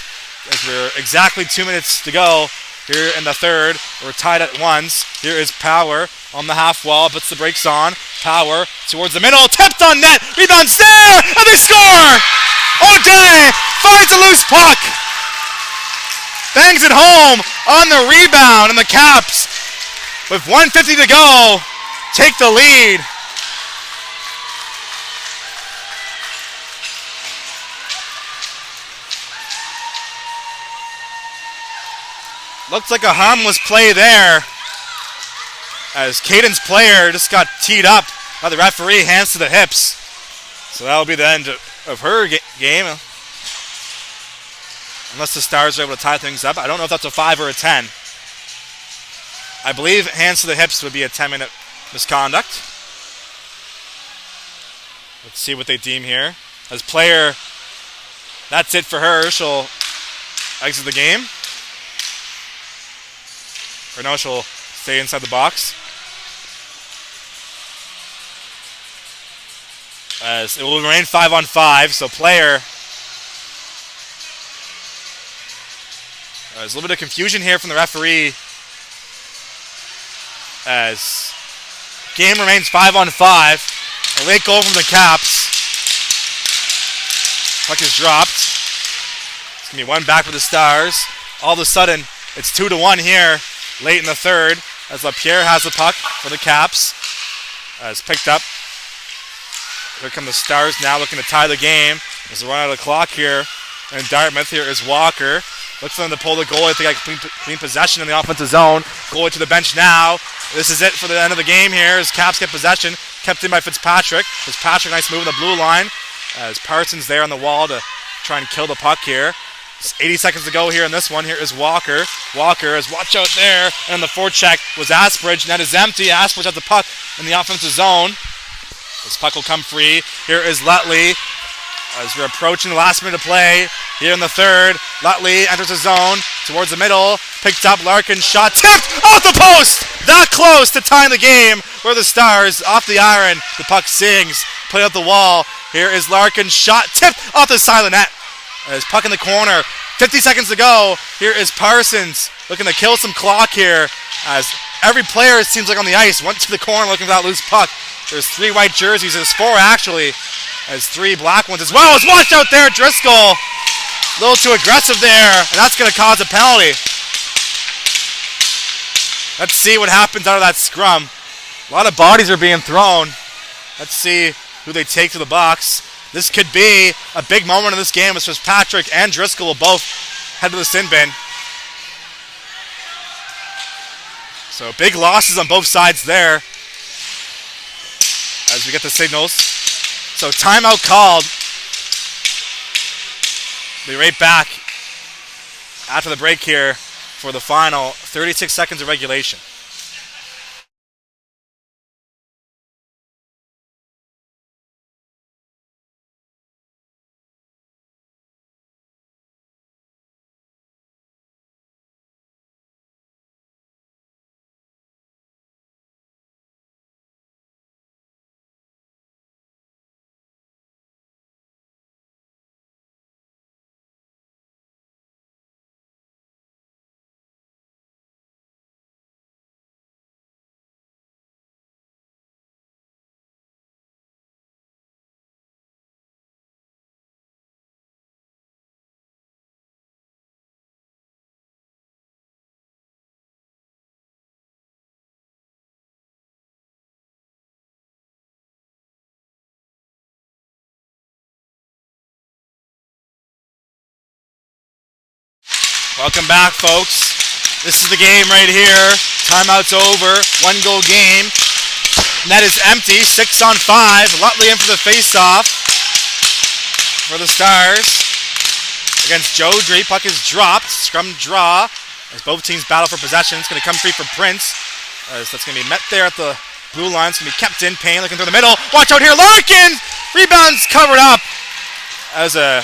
As we're exactly 2 minutes to go here in the third. We're tied at once. Here is Power on the half wall. Puts the brakes on. Power towards the middle. Tipped on net. Rebound there. And they score! O'Day finds a loose puck. Bangs it home on the rebound. And the Caps, with 1:50 to go, take the lead. Looks like a harmless play there, as Caden's player just got teed up by the referee, hands to the hips. So that'll be the end of her game. Unless the Stars are able to tie things up. I don't know if that's a 5 or a 10. I believe hands to the hips would be a 10-minute misconduct. Let's see what they deem here. As player, that's it for her. She'll exit the game. Or no, she'll stay inside the box. As it will remain 5-on-5, so player. There's a little bit of confusion here from the referee. As game remains 5-on-5. A late goal from the Caps. Puck is dropped. It's going to be one back for the Stars. All of a sudden, it's 2-1 here. Late in the third, as LaPierre has the puck for the Caps. As picked up. Here come the Stars now looking to tie the game. There's a run out of the clock here in Dartmouth. Here is Walker. Looks for them to pull the goalie. I think I clean possession in the offensive zone. Goalie to the bench now. This is it for the end of the game here as Caps get possession. Kept in by Fitzpatrick. Fitzpatrick, nice move in the blue line. As Parsons there on the wall to try and kill the puck here. 80 seconds to go here in this one. Here is Walker. Walker is watch out there. And the forecheck was Asbridge. Net is empty. Asbridge has the puck in the offensive zone. This puck will come free. Here is Lutley. As we're approaching the last minute of play. Here in the third. Lutley enters the zone. Towards the middle. Picked up. Larkin shot. Tipped off the post. That close to tying the game. Where the Stars off the iron. The puck sings. Play up the wall. Here is Larkin shot. Tipped off the side of the net. There's puck in the corner. 50 seconds to go. Here is Parsons looking to kill some clock here. As every player, it seems like on the ice, went to the corner looking for that loose puck. There's 3 white jerseys. There's 4 actually. There's 3 black ones as well. As watch out there, Driscoll. A little too aggressive there. And that's going to cause a penalty. Let's see what happens out of that scrum. A lot of bodies are being thrown. Let's see who they take to the box. This could be a big moment in this game as Fitzpatrick and Driscoll will both head to the sin bin. So big losses on both sides there as we get the signals. So timeout called. Be right back after the break here for the final 36 seconds of regulation. Welcome back, folks. This is the game right here. Timeout's over. 1-goal game. Net is empty. 6 on 5. Lutley in for the face-off for the Stars against Jodry. Puck is dropped. Scrum draw as both teams battle for possession. It's going to come free for Prince. As that's going to be met there at the blue line. It's going to be kept in. Payne looking through the middle. Watch out here. Larkin! Rebounds covered up as a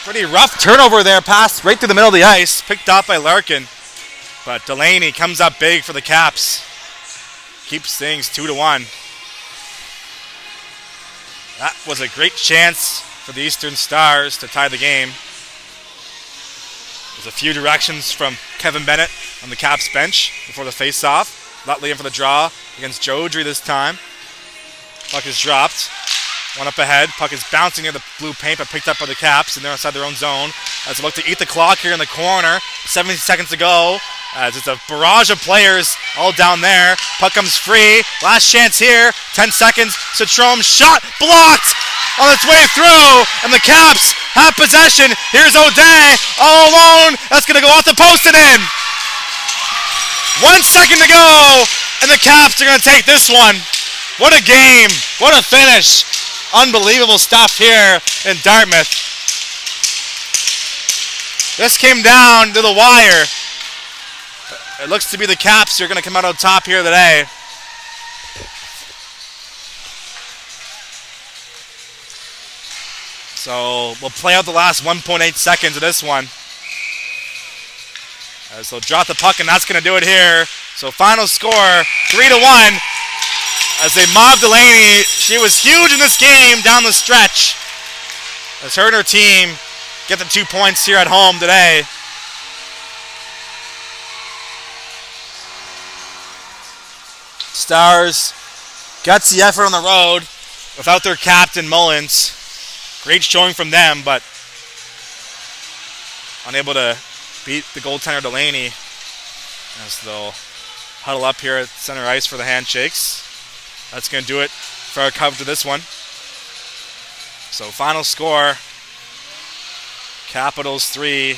pretty rough turnover there, passed right through the middle of the ice, picked up by Larkin. But Delaney comes up big for the Caps. Keeps things 2-1. That was a great chance for the Eastern Stars to tie the game. There's a few directions from Kevin Bennett on the Caps bench before the face-off. Lutley in for the draw against Jodry this time. Puck is dropped. One up ahead. Puck is bouncing near the blue paint, but picked up by the Caps, and they're inside their own zone. As they look to eat the clock here in the corner. 17 seconds to go. As it's a barrage of players all down there. Puck comes free. Last chance here. 10 seconds. Citrome shot blocked on its way through, and the Caps have possession. Here's O'Day all alone. That's going to go off the post and in. 1 second to go, and the Caps are going to take this one. What a game. What a finish. Unbelievable stuff here in Dartmouth. This came down to the wire. It looks to be the Caps who are going to come out on top here today. So we'll play out the last 1.8 seconds of this one. As they'll drop the puck, and that's going to do it here. So final score, 3-1. As they mob Delaney. She was huge in this game down the stretch. As her and her team get the 2 points here at home today. Stars gutsy effort on the road without their captain Mullins. Great showing from them, but unable to beat the goaltender Delaney as they'll huddle up here at center ice for the handshakes. That's going to do it for our coverage of this one. So final score, Capitals 3,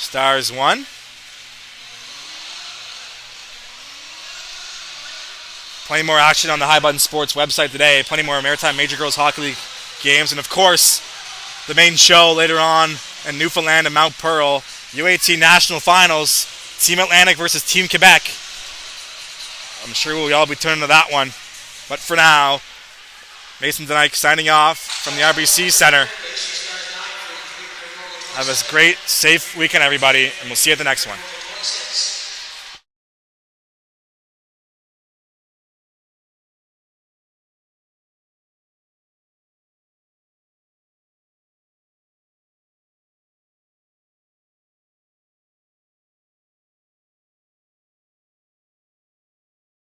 Stars 1. Plenty more action on the High Button Sports website today. Plenty more Maritime Major Girls Hockey League games. And of course, the main show later on in Newfoundland and Mount Pearl. U18 National Finals. Team Atlantic versus Team Quebec. I'm sure we'll all be turning to that one. But for now, Mason Denike signing off from the RBC Center. Have a great, safe weekend, everybody. And we'll see you at the next one.